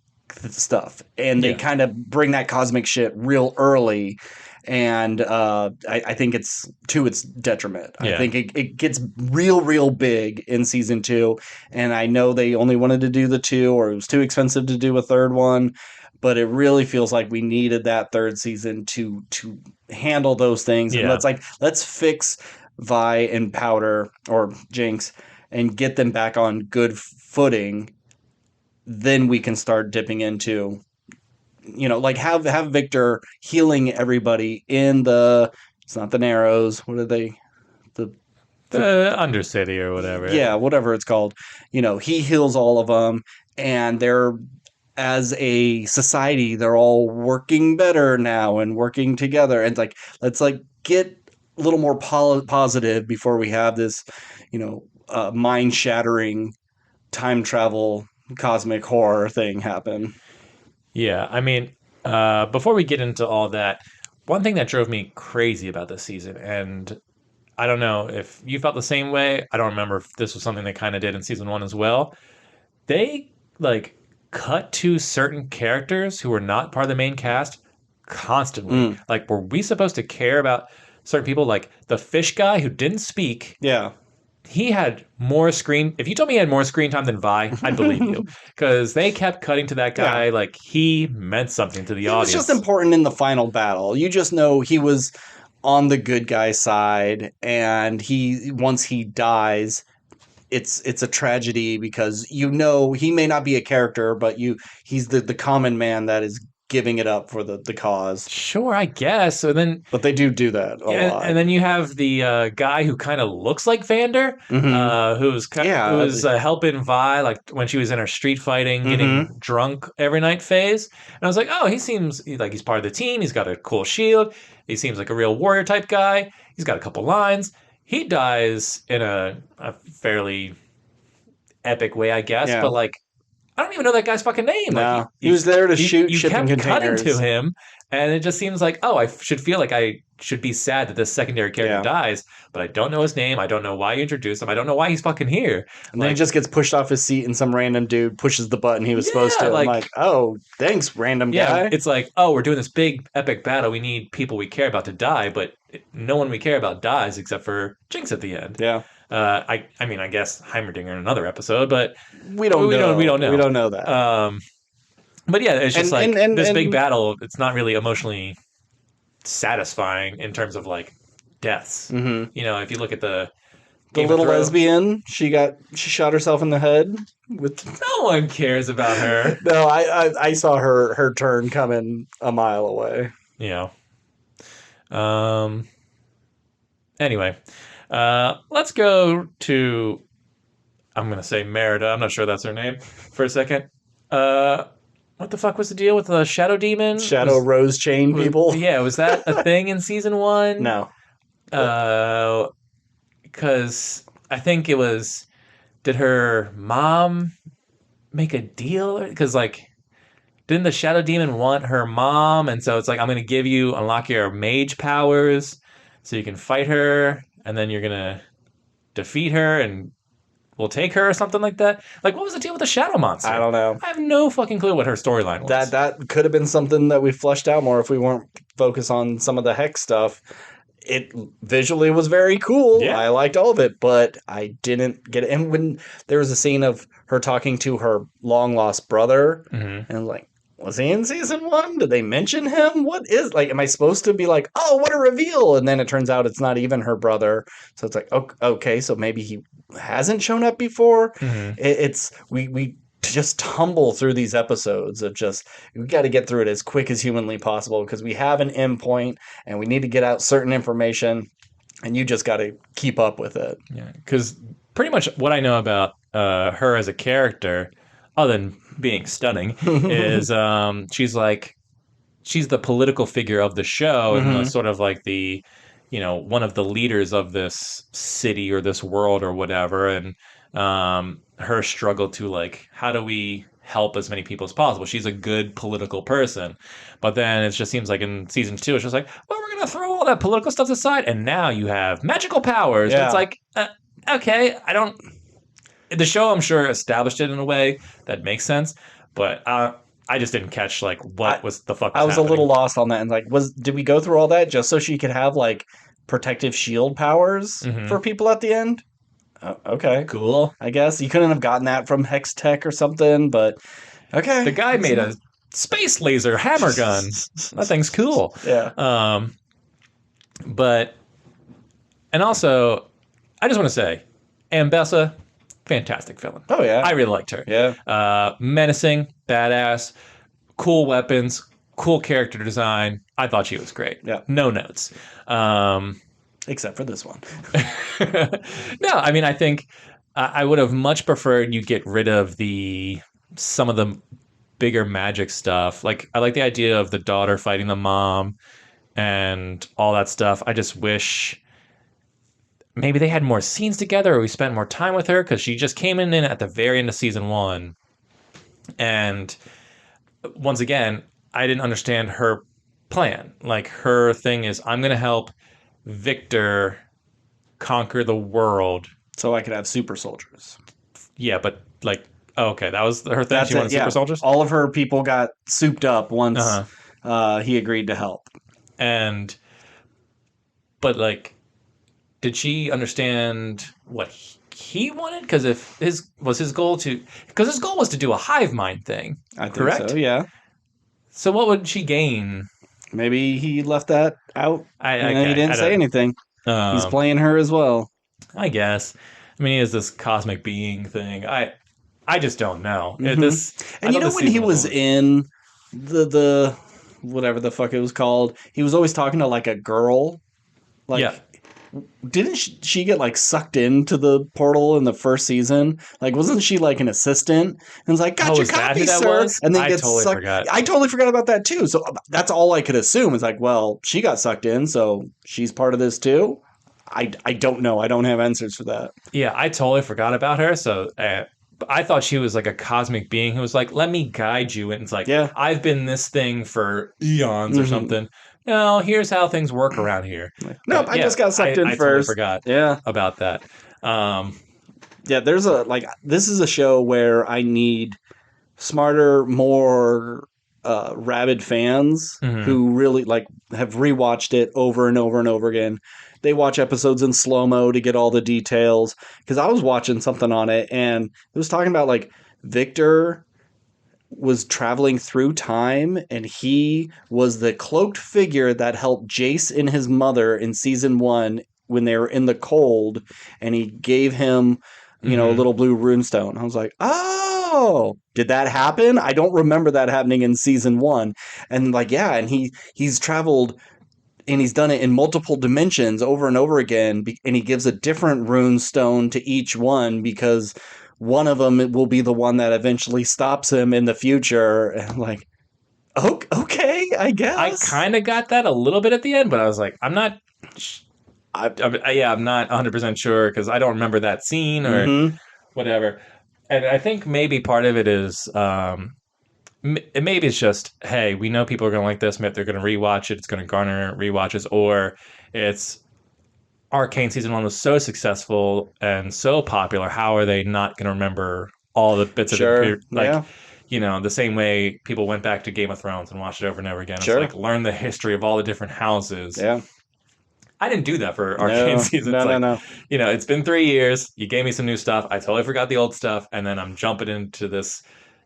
[SPEAKER 1] stuff, and they
[SPEAKER 2] Yeah.
[SPEAKER 1] kind of bring that cosmic shit real early. And I think it's to its detriment. I
[SPEAKER 2] Yeah.
[SPEAKER 1] think it gets real big in season 2, and I know they only wanted to do the 2, or it was too expensive to do a third one, but it really feels like we needed that third season to handle those things. And
[SPEAKER 2] Yeah.
[SPEAKER 1] let's fix Vi and Powder, or Jinx, and get them back on good footing. Then we can start dipping into, like have Victor healing everybody in the, it's not the Narrows, what are they, the
[SPEAKER 2] The Undercity or whatever.
[SPEAKER 1] yeah, whatever it's called. He heals all of them, and they're, as a society, they're all working better now and working together. And like, let's like get a little more positive before we have this, mind shattering time travel cosmic horror thing happen.
[SPEAKER 2] Yeah. I mean, before we get into all that, one thing that drove me crazy about this season, and I don't know if you felt the same way. I don't remember if this was something they kind of did in season one as well. They like cut to certain characters who were not part of the main cast constantly.
[SPEAKER 1] Mm,
[SPEAKER 2] Like, were we supposed to care about certain people? Like the fish guy who didn't speak,
[SPEAKER 1] yeah.
[SPEAKER 2] he had more screen. If you told me he had more screen time than Vi, I'd believe you, because they kept cutting to that
[SPEAKER 1] Yeah.
[SPEAKER 2] guy like he meant something to the
[SPEAKER 1] He was just
[SPEAKER 2] audience.
[SPEAKER 1] important in the final battle. You just know he was on the good guy side, and once he dies, it's a tragedy, because he may not be a character, but he's the common man that is giving it up for the cause.
[SPEAKER 2] Sure, I guess. So then
[SPEAKER 1] But they do that a
[SPEAKER 2] yeah,
[SPEAKER 1] lot.
[SPEAKER 2] and then you have the guy who kind of looks like Vander,
[SPEAKER 1] Hmm.
[SPEAKER 2] who
[SPEAKER 1] Yeah.
[SPEAKER 2] was helping Vi like when she was in her street fighting, getting
[SPEAKER 1] Hmm.
[SPEAKER 2] drunk every night phase. And I was like, oh, he seems like he's part of the team. He's got a cool shield. He seems like a real warrior type guy. He's got a couple lines. He dies in a fairly epic way, I guess.
[SPEAKER 1] Yeah.
[SPEAKER 2] But like, I don't even know that guy's fucking name. Like
[SPEAKER 1] No, he was there to shoot
[SPEAKER 2] you
[SPEAKER 1] shipping
[SPEAKER 2] kept cutting to
[SPEAKER 1] containers.
[SPEAKER 2] him, and it just seems like, oh, I should feel like I should be sad that this secondary character
[SPEAKER 1] Yeah.
[SPEAKER 2] dies, but I don't know his name. I don't know why you introduced him. I don't know why he's fucking here.
[SPEAKER 1] And then he
[SPEAKER 2] Like,
[SPEAKER 1] just gets pushed off his seat, and some random dude pushes the button he was supposed
[SPEAKER 2] yeah,
[SPEAKER 1] to. I'm
[SPEAKER 2] like,
[SPEAKER 1] like, oh, thanks, random
[SPEAKER 2] yeah,
[SPEAKER 1] guy.
[SPEAKER 2] it's like, oh, we're doing this big epic battle. We need people we care about to die, but no one we care about dies except for Jinx at the end.
[SPEAKER 1] Yeah.
[SPEAKER 2] I mean, I guess Heimerdinger in another episode, but
[SPEAKER 1] We don't know.
[SPEAKER 2] we don't
[SPEAKER 1] We
[SPEAKER 2] know.
[SPEAKER 1] don't know that.
[SPEAKER 2] But yeah, it's just
[SPEAKER 1] And
[SPEAKER 2] like
[SPEAKER 1] and and
[SPEAKER 2] this big
[SPEAKER 1] and
[SPEAKER 2] battle. It's not really emotionally satisfying in terms of like deaths.
[SPEAKER 1] mhm.
[SPEAKER 2] If you look at the
[SPEAKER 1] The
[SPEAKER 2] Game of
[SPEAKER 1] little
[SPEAKER 2] Thrones,
[SPEAKER 1] lesbian, she shot herself in the head with.
[SPEAKER 2] no one cares about her.
[SPEAKER 1] No, I saw her turn coming a mile away.
[SPEAKER 2] You know. Anyway, let's go to. I'm gonna say Merida. I'm not sure that's her name for a second. Uh, what the fuck was the deal with the Shadow Demon?
[SPEAKER 1] Shadow Rose Chain people.
[SPEAKER 2] Yeah, was that a thing in season one?
[SPEAKER 1] No.
[SPEAKER 2] Because I think it was. Did her mom make a deal? Because like didn't the shadow demon want her mom? And so it's like, I'm going to give you, unlock your mage powers so you can fight her, and then you're going to defeat her and we'll take her or something like that. Like, what was the deal with the shadow
[SPEAKER 1] I
[SPEAKER 2] monster?
[SPEAKER 1] don't know.
[SPEAKER 2] I have no fucking clue what her storyline was.
[SPEAKER 1] That could have been something that we fleshed out more if we weren't focused on some of the hex stuff. It visually was very cool.
[SPEAKER 2] Yeah.
[SPEAKER 1] I liked all of it, but I didn't get it. And when there was a scene of her talking to her long lost brother,
[SPEAKER 2] Mm-hmm.
[SPEAKER 1] and like, was he in season one? Did they mention him? What is like? Am I supposed to be like, oh, what a reveal? And then it turns out it's not even her brother. So it's like, okay, so maybe he hasn't shown up before.
[SPEAKER 2] Mm-hmm.
[SPEAKER 1] It's we just tumble through these episodes of just we got to get through it as quick as humanly possible because we have an endpoint and we need to get out certain information, and you just got to keep up with it.
[SPEAKER 2] Yeah, because pretty much what I know about her as a character, other than being stunning, is she's the political figure of the show and the
[SPEAKER 1] Mm-hmm.
[SPEAKER 2] sort of like the, one of the leaders of this city or this world or whatever, and her struggle to like, how do we help as many people as possible? She's a good political person, but then it just seems like in season 2, it's just like, well, we're gonna throw all that political stuff aside, and now you have magical powers. And it's
[SPEAKER 1] Yeah.
[SPEAKER 2] like, okay, I don't. The show, I'm sure, established it in a way that makes sense, but I just didn't catch like what was the fuck
[SPEAKER 1] I
[SPEAKER 2] was
[SPEAKER 1] was a
[SPEAKER 2] happening.
[SPEAKER 1] little lost on that, and like, did we go through all that just so she could have like protective shield powers
[SPEAKER 2] Mhm.
[SPEAKER 1] for people at the end? Okay,
[SPEAKER 2] Cool.
[SPEAKER 1] I guess you couldn't have gotten that from Hex Tech or something, but okay.
[SPEAKER 2] The guy made a space laser hammer gun. That thing's cool.
[SPEAKER 1] Yeah.
[SPEAKER 2] But and also, I just want to say, Ambessa, fantastic villain.
[SPEAKER 1] Oh yeah.
[SPEAKER 2] I really liked her.
[SPEAKER 1] Yeah.
[SPEAKER 2] Menacing, badass, cool weapons, cool character design. I thought she was great.
[SPEAKER 1] Yeah.
[SPEAKER 2] No notes.
[SPEAKER 1] Except for this one.
[SPEAKER 2] No, I mean, I think I would have much preferred you get rid of some of the bigger magic stuff. Like, I like the idea of the daughter fighting the mom and all that stuff. I just wish maybe they had more scenes together or we spent more time with her because she just came in at the very end of season 1. And once again, I didn't understand her plan. Like, her thing is, I'm going to help Victor conquer the world.
[SPEAKER 1] So I could have super soldiers.
[SPEAKER 2] Yeah, but like, okay, that was her thing.
[SPEAKER 1] That's
[SPEAKER 2] She wanted
[SPEAKER 1] it. Yeah.
[SPEAKER 2] super soldiers.
[SPEAKER 1] All of her people got souped up once he agreed to help.
[SPEAKER 2] But like, did she understand what he wanted? Because if his goal was to do a hive mind thing,
[SPEAKER 1] I think
[SPEAKER 2] correct?
[SPEAKER 1] so. Yeah.
[SPEAKER 2] So what would she gain?
[SPEAKER 1] Maybe he left that out.
[SPEAKER 2] He
[SPEAKER 1] He didn't say anything. He's playing her as well.
[SPEAKER 2] I guess. I mean, he has this cosmic being thing. I just don't know.
[SPEAKER 1] Mm-hmm. And you know when he was in the whatever the fuck it was called, he was always talking to like a girl. Like,
[SPEAKER 2] yeah.
[SPEAKER 1] Didn't she get like sucked into the portal in the first season? Like, wasn't she like an assistant? And was like, got your copy, sir. And then gets sucked.
[SPEAKER 2] Forgot.
[SPEAKER 1] I totally forgot about that too. So that's all I could assume. It's like, well, she got sucked in, so she's part of this too. I don't know. I don't have answers for that.
[SPEAKER 2] Yeah, I totally forgot about her. So I thought she was like a cosmic being who was like, let me guide you. And it's like,
[SPEAKER 1] yeah.
[SPEAKER 2] I've been this thing for eons or something. No, here's how things work around here.
[SPEAKER 1] Nope, I just got sucked in
[SPEAKER 2] I
[SPEAKER 1] first.
[SPEAKER 2] Totally forgot about that.
[SPEAKER 1] Yeah, there's this is a show where I need smarter, more rabid fans who really like have rewatched it over and over and over again. They watch episodes in slow-mo to get all the details. Because I was watching something on it, and it was talking about like Victor was traveling through time, and he was the cloaked figure that helped Jace and his mother in season 1 when they were in the cold, and he gave him, a little blue runestone. I was like, oh, did that happen? I don't remember that happening in season 1. And like, yeah, and he's traveled and he's done it in multiple dimensions over and over again, and he gives a different rune stone to each one because one of them will be the one that eventually stops him in the future. And I'm like, okay, I guess.
[SPEAKER 2] I kind of got that a little bit at the end, but I was like, I'm not 100% sure because I don't remember that scene or whatever. And I think maybe part of it is maybe it's just, hey, we know people are going to like this. Maybe they're going to rewatch it. It's going to garner rewatches, or it's Arcane season one was so successful and so popular. How are they not going to remember all the bits of
[SPEAKER 1] Sure.
[SPEAKER 2] it? Like,
[SPEAKER 1] Yeah.
[SPEAKER 2] the same way people went back to Game of Thrones and watched it over and over again. It's
[SPEAKER 1] Sure.
[SPEAKER 2] like learn the history of all the different houses.
[SPEAKER 1] Yeah.
[SPEAKER 2] I didn't do that for Arcane
[SPEAKER 1] No.
[SPEAKER 2] season. It's
[SPEAKER 1] No. No.
[SPEAKER 2] like,
[SPEAKER 1] No.
[SPEAKER 2] it's been 3 years. You gave me some new stuff. I totally forgot the old stuff, and then I'm jumping into this,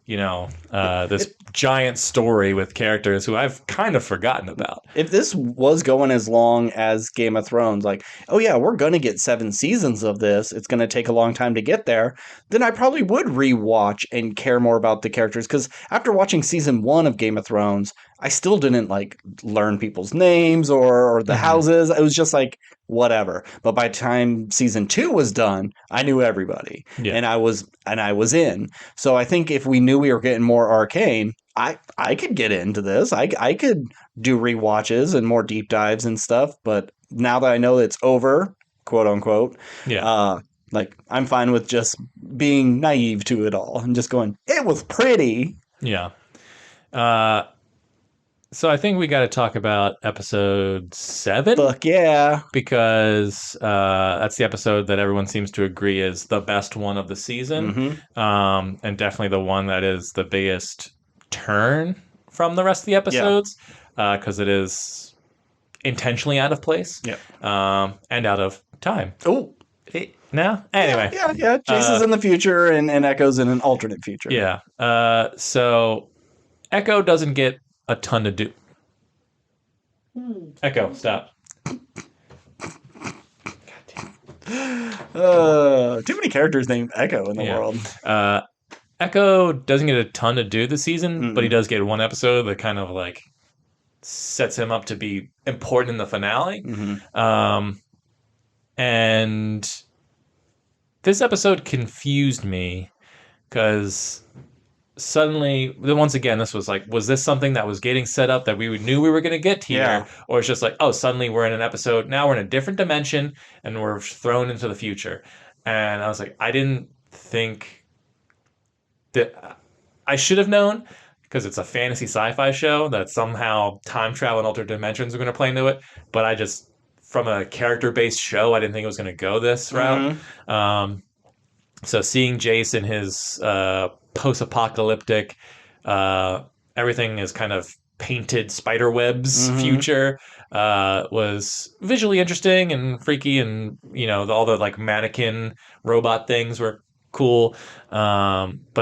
[SPEAKER 2] this
[SPEAKER 1] It,
[SPEAKER 2] giant story with characters who I've kind of forgotten about.
[SPEAKER 1] if this was going as long as Game of Thrones, like, oh yeah, we're going to get 7 seasons of this, it's going to take a long time to get there, then I probably would rewatch and care more about the characters. Because after watching season 1 of Game of Thrones, I still didn't like learn people's names or the
[SPEAKER 2] Hmm.
[SPEAKER 1] houses. It was just like whatever. But by the time season 2 was done, I knew everybody,
[SPEAKER 2] Yeah,
[SPEAKER 1] and I was in. So I think if we knew we were getting more Arcane, I could get into this. I could do rewatches and more deep dives and stuff. But now that I know it's over, quote unquote,
[SPEAKER 2] yeah,
[SPEAKER 1] uh, like I'm fine with just being naive to it all and just going, it was pretty.
[SPEAKER 2] yeah. Uh, so I think we got to talk about episode 7
[SPEAKER 1] Fuck yeah.
[SPEAKER 2] because that's the episode that everyone seems to agree is the best one of the season,
[SPEAKER 1] Mm-hmm.
[SPEAKER 2] and definitely the one that is the biggest turn from the rest of the
[SPEAKER 1] Yeah.
[SPEAKER 2] episodes because it is intentionally out of place
[SPEAKER 1] Yeah.
[SPEAKER 2] and out of time.
[SPEAKER 1] Oh.
[SPEAKER 2] No? Anyway.
[SPEAKER 1] Yeah. Jace is in the future and Echo's in an alternate future.
[SPEAKER 2] Yeah. So Echo doesn't get a ton to do. Echo, stop.
[SPEAKER 1] Too many characters named Echo in the
[SPEAKER 2] Yeah.
[SPEAKER 1] world.
[SPEAKER 2] Echo doesn't get a ton to do this season, but he
[SPEAKER 1] Mm-mm.
[SPEAKER 2] does get one episode that kind of like sets him up to be important in the finale.
[SPEAKER 1] Mm-hmm.
[SPEAKER 2] And this episode confused me because suddenly, once again, this was like, was this something that was getting set up that we knew we were going to get here?
[SPEAKER 1] Yeah.
[SPEAKER 2] Or it's just like, oh, suddenly we're in an episode, now we're in a different dimension and we're thrown into the future. And I was like, I didn't think that I should have known because it's a fantasy sci-fi show that somehow time travel and alternate dimensions are going to play into it. But I just, from a character-based show, I didn't think it was going to go this route.
[SPEAKER 1] Mm-hmm.
[SPEAKER 2] So seeing Jace in his post-apocalyptic, everything is kind of painted spider webs
[SPEAKER 1] Mm-hmm.
[SPEAKER 2] future was visually interesting and freaky, and all the like mannequin robot things were cool. But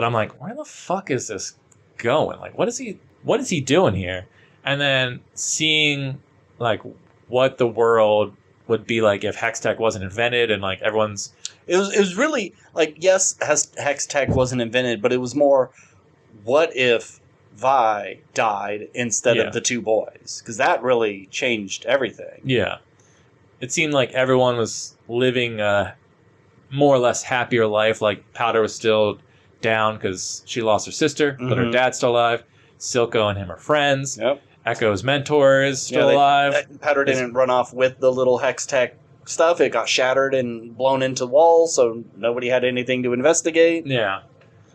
[SPEAKER 2] I'm like, where the fuck is this going? Like, what is he doing here? And then seeing like what the world would be like if hex tech wasn't invented and like everyone's
[SPEAKER 1] It was really like, yes, hex tech wasn't invented, but it was more, what if Vi died instead
[SPEAKER 2] Yeah.
[SPEAKER 1] of the two boys? Because that really changed everything.
[SPEAKER 2] Yeah. It seemed like everyone was living a more or less happier life. Like Powder was still down because she lost her sister, but her
[SPEAKER 1] Mhm.
[SPEAKER 2] dad's still alive. Silco and him are friends.
[SPEAKER 1] Yep.
[SPEAKER 2] Echo's mentor is still alive.
[SPEAKER 1] Powder didn't run off with the little hex tech stuff. It got shattered and blown into walls, so nobody had anything to investigate.
[SPEAKER 2] Yeah.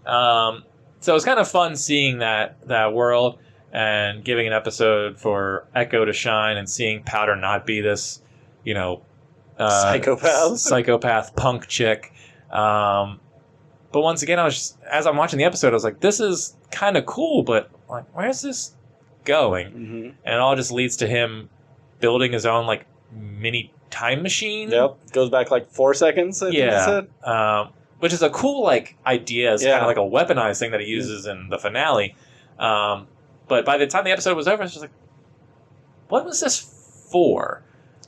[SPEAKER 2] So it was kind of fun seeing that world and giving an episode for Echo to shine and seeing Powder not be this, psychopath punk chick. But once again, as I'm watching the episode, I was like, this is kind of cool, but like, where's this going?
[SPEAKER 1] Mm-hmm.
[SPEAKER 2] And it all just leads to him building his own like mini time machine.
[SPEAKER 1] Yep, goes back like 4 seconds. I think it said.
[SPEAKER 2] Which is a cool like idea. It's kind
[SPEAKER 1] Yeah.
[SPEAKER 2] of like a weaponized thing that he uses in the finale. But by the time the episode was over, it's just like, what was this for?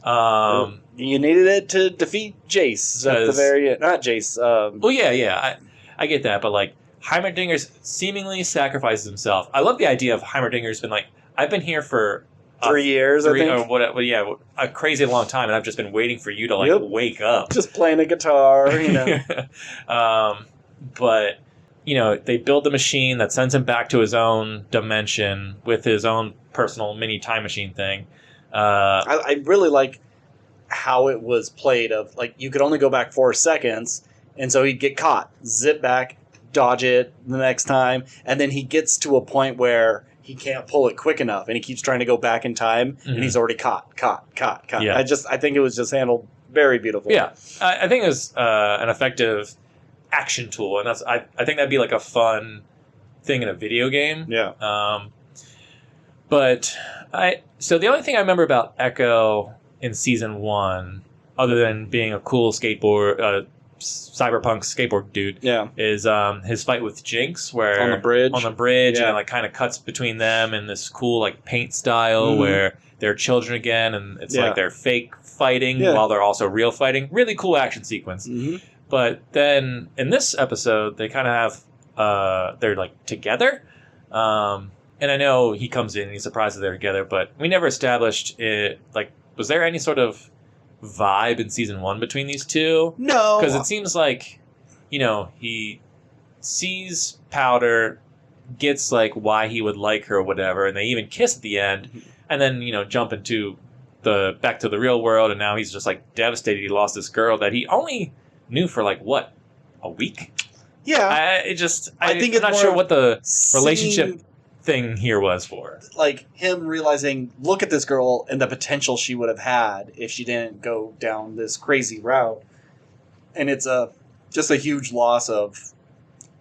[SPEAKER 1] You needed it to defeat Jace at the
[SPEAKER 2] 'Cause-
[SPEAKER 1] very end. Not Jace.
[SPEAKER 2] Well, yeah, I get that, but like Heimerdinger seemingly sacrifices himself. I love the idea of Heimerdinger's been like, I've been here for
[SPEAKER 1] 3 years, I think.
[SPEAKER 2] or whatever, yeah, a crazy long time, and I've just been waiting for you to like
[SPEAKER 1] Yep.
[SPEAKER 2] wake up.
[SPEAKER 1] Just playing a guitar, you know.
[SPEAKER 2] But they build the machine that sends him back to his own dimension with his own personal mini time machine thing.
[SPEAKER 1] I really like how it was played. Of like, you could only go back 4 seconds, and so he'd get caught, zip back, dodge it the next time, and then he gets to a point where he can't pull it quick enough, and he keeps trying to go back in time, and he's already caught.
[SPEAKER 2] Yeah.
[SPEAKER 1] I think it was just handled very beautifully.
[SPEAKER 2] Yeah, I think it was an effective action tool, and I think that'd be like a fun thing in a video game.
[SPEAKER 1] Yeah.
[SPEAKER 2] But so the only thing I remember about Echo in season 1, other than being a cool cyberpunk skateboard dude, is his fight with Jinx, where
[SPEAKER 1] on the bridge,
[SPEAKER 2] and it like kind of cuts between them in this cool like paint style where they're children again, and it's like they're fake fighting while they're also real fighting. Really cool action sequence. But then in this episode, they kind of have they're like together. And I know he comes in and he's surprised that they're together, but we never established it. Like, was there any sort of vibe in season 1 between these two?
[SPEAKER 1] No.
[SPEAKER 2] Because it seems like, he sees Powder, gets like why he would like her or whatever, and they even kiss at the end, and then, jump into back to the real world, and now he's just like devastated he lost this girl that he only knew for like, what, a week?
[SPEAKER 1] Yeah.
[SPEAKER 2] I think I'm not sure what the relationship thing here was for.
[SPEAKER 1] Like him realizing, look at this girl and the potential she would have had if she didn't go down this crazy route. And it's just a huge loss of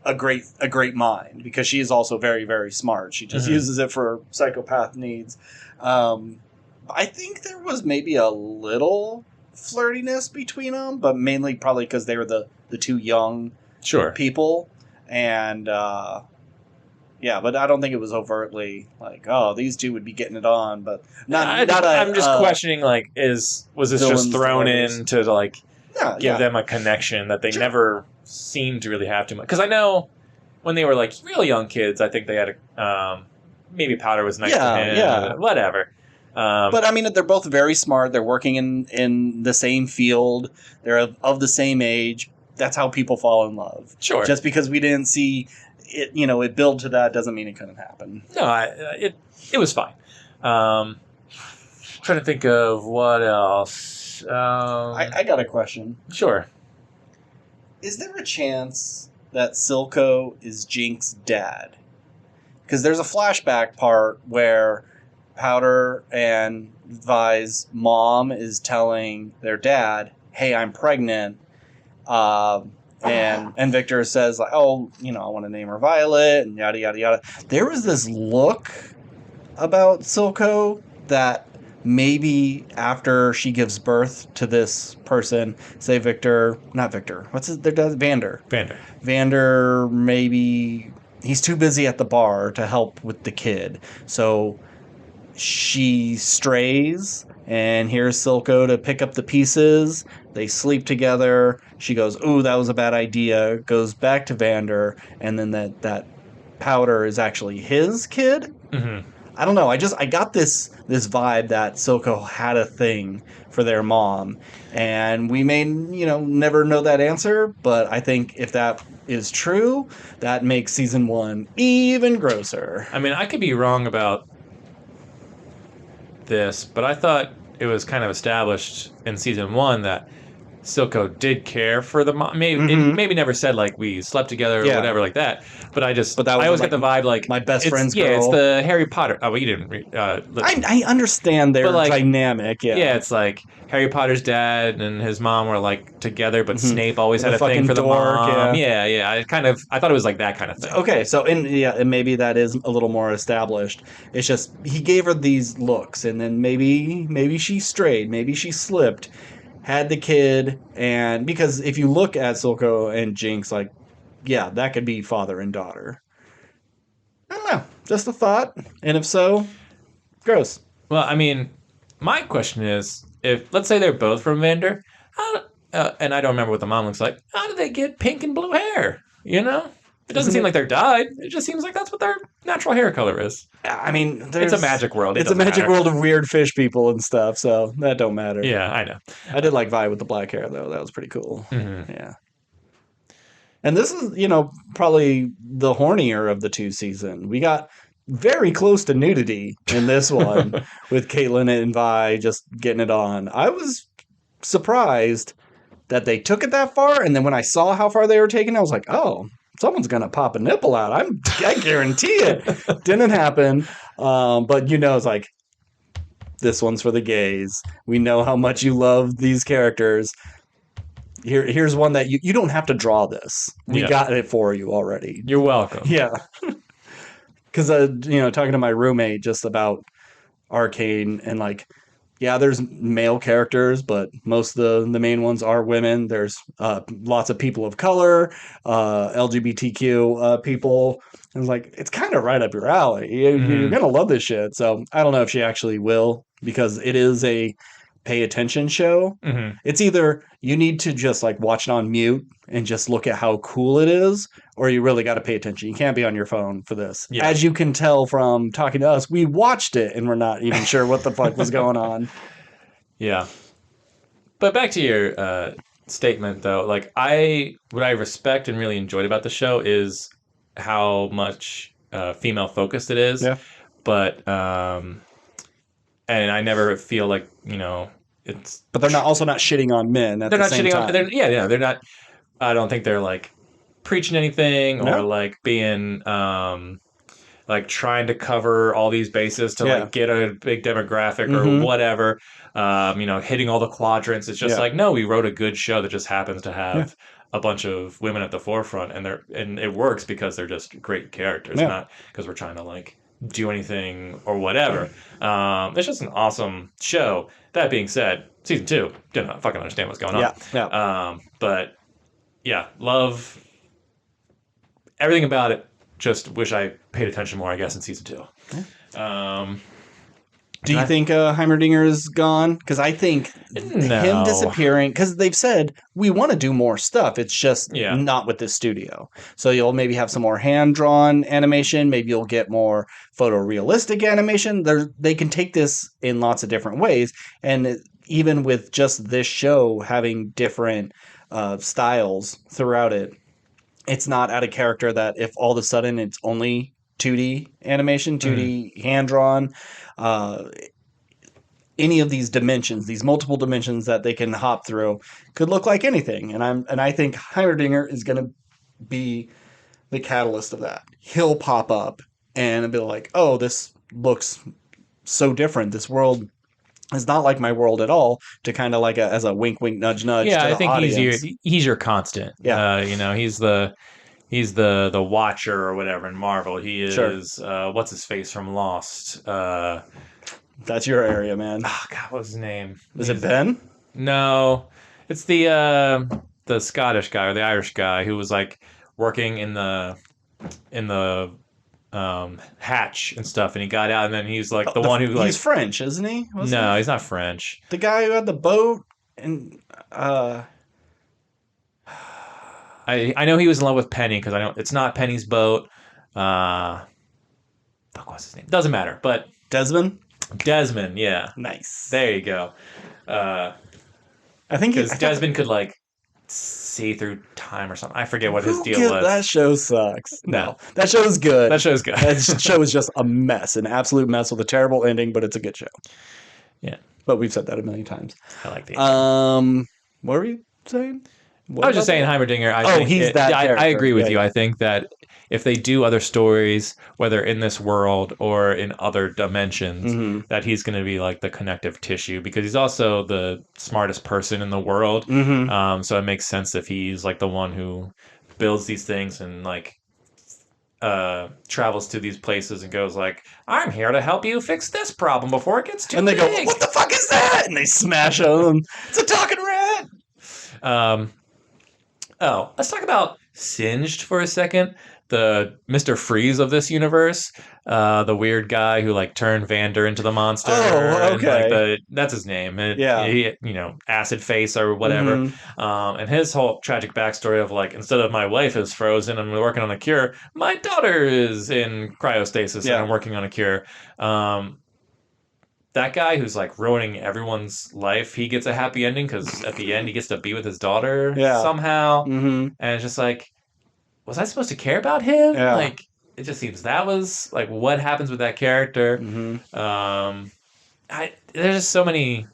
[SPEAKER 1] a great mind, because she is also very, very smart. She just uses it for psychopath needs. I think there was maybe a little flirtiness between them, but mainly probably because they were the two young people. And yeah, but I don't think it was overtly like, oh, these two would be getting it on. But
[SPEAKER 2] I'm just questioning, like, was this just thrown in to like give them a connection that they never seemed to really have too much? Because I know when they were like real young kids, I think they had maybe Powder was nice to him, whatever.
[SPEAKER 1] But I mean, they're both very smart. They're working in the same field. They're of the same age. That's how people fall in love.
[SPEAKER 2] Sure.
[SPEAKER 1] Just because we didn't see it, it build to that doesn't mean it couldn't happen.
[SPEAKER 2] No, it was fine. Trying to think of what else.
[SPEAKER 1] I got a question.
[SPEAKER 2] Sure.
[SPEAKER 1] Is there a chance that Silco is Jinx's dad? Because there's a flashback part where Powder and Vi's mom is telling their dad, "Hey, I'm pregnant." And Victor says, like, oh, I want to name her Violet, and yada, yada, yada. There was this look about Silco that maybe after she gives birth to this person, say not Victor, what's their dad? Vander, maybe he's too busy at the bar to help with the kid. So she strays, and here's Silco to pick up the pieces. They sleep together. She goes, ooh, that was a bad idea. Goes back to Vander, and then that Powder is actually his kid. I don't know. I got this vibe that Silco had a thing for their mom, and we may never know that answer. But I think if that is true, that makes season 1 even grosser.
[SPEAKER 2] I mean, I could be wrong about this, but I thought it was kind of established in season 1 that Silco did care for the mom. Maybe never said like we slept together or whatever like that. But I always get the vibe like
[SPEAKER 1] my best friend's girl.
[SPEAKER 2] Yeah, it's the Harry Potter. Oh, well, you didn't read.
[SPEAKER 1] I understand their dynamic. Yeah,
[SPEAKER 2] it's like Harry Potter's dad and his mom were like together, but Snape always had a thing for the mom. Yeah. I thought it was like that kind of thing.
[SPEAKER 1] Okay, so and maybe that is a little more established. It's just he gave her these looks, and then maybe she strayed, maybe she slipped. Had the kid, and because if you look at Silco and Jinx, like, yeah, that could be father and daughter. I don't know. Just a thought. And if so, gross.
[SPEAKER 2] Well, I mean, my question is, if, let's say they're both from Vander, and I don't remember what the mom looks like, how do they get pink and blue hair? It doesn't seem like they're dyed. It just seems like that's what their natural hair color is.
[SPEAKER 1] I mean,
[SPEAKER 2] it's a magic world.
[SPEAKER 1] It's a magic world of weird fish people and stuff, so that don't matter.
[SPEAKER 2] Yeah, I know.
[SPEAKER 1] I did like Vi with the black hair, though. That was pretty cool. Yeah. And this is, probably the hornier of the two seasons. We got very close to nudity in this one with Caitlin and Vi just getting it on. I was surprised that they took it that far, and then when I saw how far they were taking it, I was like, oh, someone's gonna pop a nipple out. I guarantee it. Didn't happen. But it's like, this one's for the gays. We know how much you love these characters. Here's one that you don't have to draw this. We
[SPEAKER 2] Yeah.
[SPEAKER 1] got it for you already.
[SPEAKER 2] You're welcome.
[SPEAKER 1] Yeah. Because talking to my roommate just about Arcane, and like, yeah, there's male characters, but most of the main ones are women. There's lots of people of color, LGBTQ people. And it's like, it's kind of right up your alley. You're
[SPEAKER 2] Mhm.
[SPEAKER 1] gonna love this shit. So I don't know if she actually will, because it is a pay attention show.
[SPEAKER 2] Mhm.
[SPEAKER 1] It's either you need to just like watch it on mute and just look at how cool it is, or you really got to pay attention. You can't be on your phone for this.
[SPEAKER 2] Yeah.
[SPEAKER 1] As you can tell from talking to us, we watched it and we're not even sure what the fuck was going on.
[SPEAKER 2] Yeah. But back to your statement, though, like what I respect and really enjoyed about the show is how much female focused it is.
[SPEAKER 1] Yeah.
[SPEAKER 2] But and I never feel like it's.
[SPEAKER 1] But they're also not shitting on men at
[SPEAKER 2] They're
[SPEAKER 1] the
[SPEAKER 2] not
[SPEAKER 1] same
[SPEAKER 2] shitting
[SPEAKER 1] time.
[SPEAKER 2] on. They're not. I don't think they're like preaching anything or
[SPEAKER 1] No.
[SPEAKER 2] like being like trying to cover all these bases to like get a big demographic or whatever. Hitting all the quadrants. It's just like, no, we wrote a good show that just happens to have a bunch of women at the forefront, and it works because they're just great characters, not because we're trying to like do anything or whatever. It's just an awesome show. That being said, season 2, didn't fucking understand what's going on. But yeah, love everything about it. Just wish I paid attention more, I guess, in season 2.
[SPEAKER 1] Do you think Heimerdinger is gone? Because I think him disappearing, because they've said, we want to do more stuff. It's just not with this studio. So you'll maybe have some more hand-drawn animation. Maybe you'll get more photorealistic animation. They can take this in lots of different ways. And even with just this show having different styles throughout it, it's not out of character that if all of a sudden it's only 2D animation, 2D hand-drawn, any of these dimensions, these multiple dimensions that they can hop through, could look like anything. And I think Heimerdinger is going to be the catalyst of that. He'll pop up and be like, oh, this looks so different. This world is not like my world at all, to kind of like as a wink, wink, nudge, nudge.
[SPEAKER 2] Yeah,
[SPEAKER 1] to the
[SPEAKER 2] I think
[SPEAKER 1] audience.
[SPEAKER 2] he's your constant.
[SPEAKER 1] Yeah.
[SPEAKER 2] He's the Watcher or whatever in Marvel. He is what's his face from Lost.
[SPEAKER 1] That's your area, man.
[SPEAKER 2] Oh God, what's his name?
[SPEAKER 1] Is it Ben?
[SPEAKER 2] No, it's the Scottish guy or the Irish guy who was like working in the hatch and stuff, and he got out, and then he's like the one who like
[SPEAKER 1] he's French, isn't he?
[SPEAKER 2] No, he's not French.
[SPEAKER 1] The guy who had the boat and
[SPEAKER 2] I know he was in love with Penny because I know it's not Penny's boat. Fuck, what's his name? Doesn't matter, but Desmond, yeah.
[SPEAKER 1] Nice.
[SPEAKER 2] There you go.
[SPEAKER 1] I think
[SPEAKER 2] because Desmond could like see through time or something. I forget what his deal was.
[SPEAKER 1] That show sucks. No, that show is good.
[SPEAKER 2] That show's good.
[SPEAKER 1] That show is just a mess, an absolute mess with a terrible ending, but it's a good show.
[SPEAKER 2] Yeah,
[SPEAKER 1] but we've said that a million times.
[SPEAKER 2] I like the
[SPEAKER 1] what were you saying?
[SPEAKER 2] I was just saying Heimerdinger. I agree with you. I think that if they do other stories, whether in this world or in other dimensions, that he's going to be like the connective tissue, because he's also the smartest person in the world. So it makes sense if he's like the one who builds these things and like travels to these places and goes like, I'm here to help you fix this problem before it gets too big.
[SPEAKER 1] And they go, what the fuck is that? And they smash them. It's a talking rat.
[SPEAKER 2] Let's talk about Singed for a second. The Mr. Freeze of this universe, the weird guy who like turned Vander into the monster.
[SPEAKER 1] Oh, okay.
[SPEAKER 2] And, like, that's his name. He, Acid Face or whatever. And his whole tragic backstory of like, instead of my wife is frozen and we're working on a cure, my daughter is in cryostasis and I'm working on a cure. That guy who's like ruining everyone's life, he gets a happy ending because at the end he gets to be with his daughter somehow. And it's just like, was I supposed to care about him?
[SPEAKER 1] Yeah.
[SPEAKER 2] Like, it just seems that was like what happens with that character. There's just so many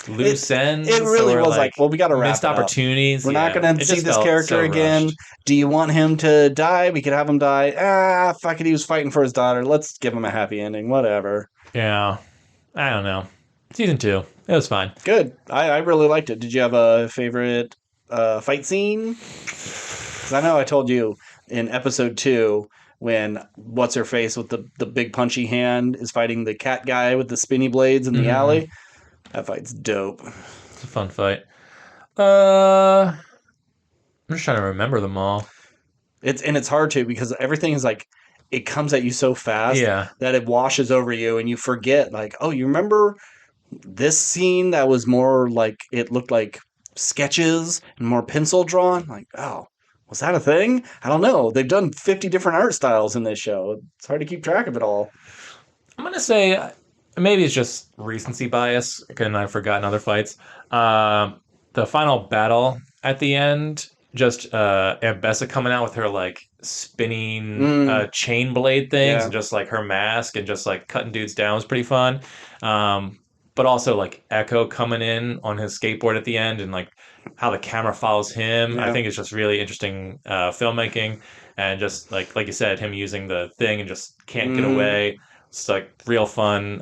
[SPEAKER 1] It
[SPEAKER 2] loose
[SPEAKER 1] it
[SPEAKER 2] ends
[SPEAKER 1] really
[SPEAKER 2] or
[SPEAKER 1] was
[SPEAKER 2] like
[SPEAKER 1] like, well, we got to wrap
[SPEAKER 2] missed
[SPEAKER 1] it up.
[SPEAKER 2] opportunities.
[SPEAKER 1] We're not
[SPEAKER 2] Yeah,
[SPEAKER 1] going to
[SPEAKER 2] it
[SPEAKER 1] see
[SPEAKER 2] just
[SPEAKER 1] this
[SPEAKER 2] felt
[SPEAKER 1] character
[SPEAKER 2] so
[SPEAKER 1] again.
[SPEAKER 2] rushed.
[SPEAKER 1] Do you want him to die? We could have him die. Fuck it. He was fighting for his daughter. Let's give him a happy ending. Whatever.
[SPEAKER 2] Yeah, I don't know. Season 2, it was fine.
[SPEAKER 1] Good. I really liked it. Did you have a favorite fight scene? Because I know I told you in episode 2 when what's her face with the big punchy hand is fighting the cat guy with the spinny blades in the
[SPEAKER 2] Mm-hmm.
[SPEAKER 1] alley. That fight's dope.
[SPEAKER 2] It's a fun fight. I'm just trying to remember them all.
[SPEAKER 1] It's hard to because everything is like it comes at you so fast
[SPEAKER 2] Yeah,
[SPEAKER 1] that it washes over you and you forget like, oh, you remember this scene that was more like it looked like sketches and more pencil drawn? Like, oh, was that a thing? I don't know. They've done 50 different art styles in this show. It's hard to keep track of it all.
[SPEAKER 2] I'm gonna say maybe it's just recency bias, and I've forgotten other fights. The final battle at the end, just Ambessa coming out with her like spinning
[SPEAKER 1] Mm,
[SPEAKER 2] chain blade things,
[SPEAKER 1] yeah.
[SPEAKER 2] and just like her mask, and just like cutting dudes down was pretty fun. But also like Echo coming in on his skateboard at the end, and like how the camera follows him. I
[SPEAKER 1] Yeah.
[SPEAKER 2] think it's just really interesting filmmaking, and just like you said, him using the thing and just can't get
[SPEAKER 1] Hmm.
[SPEAKER 2] away. It's like real fun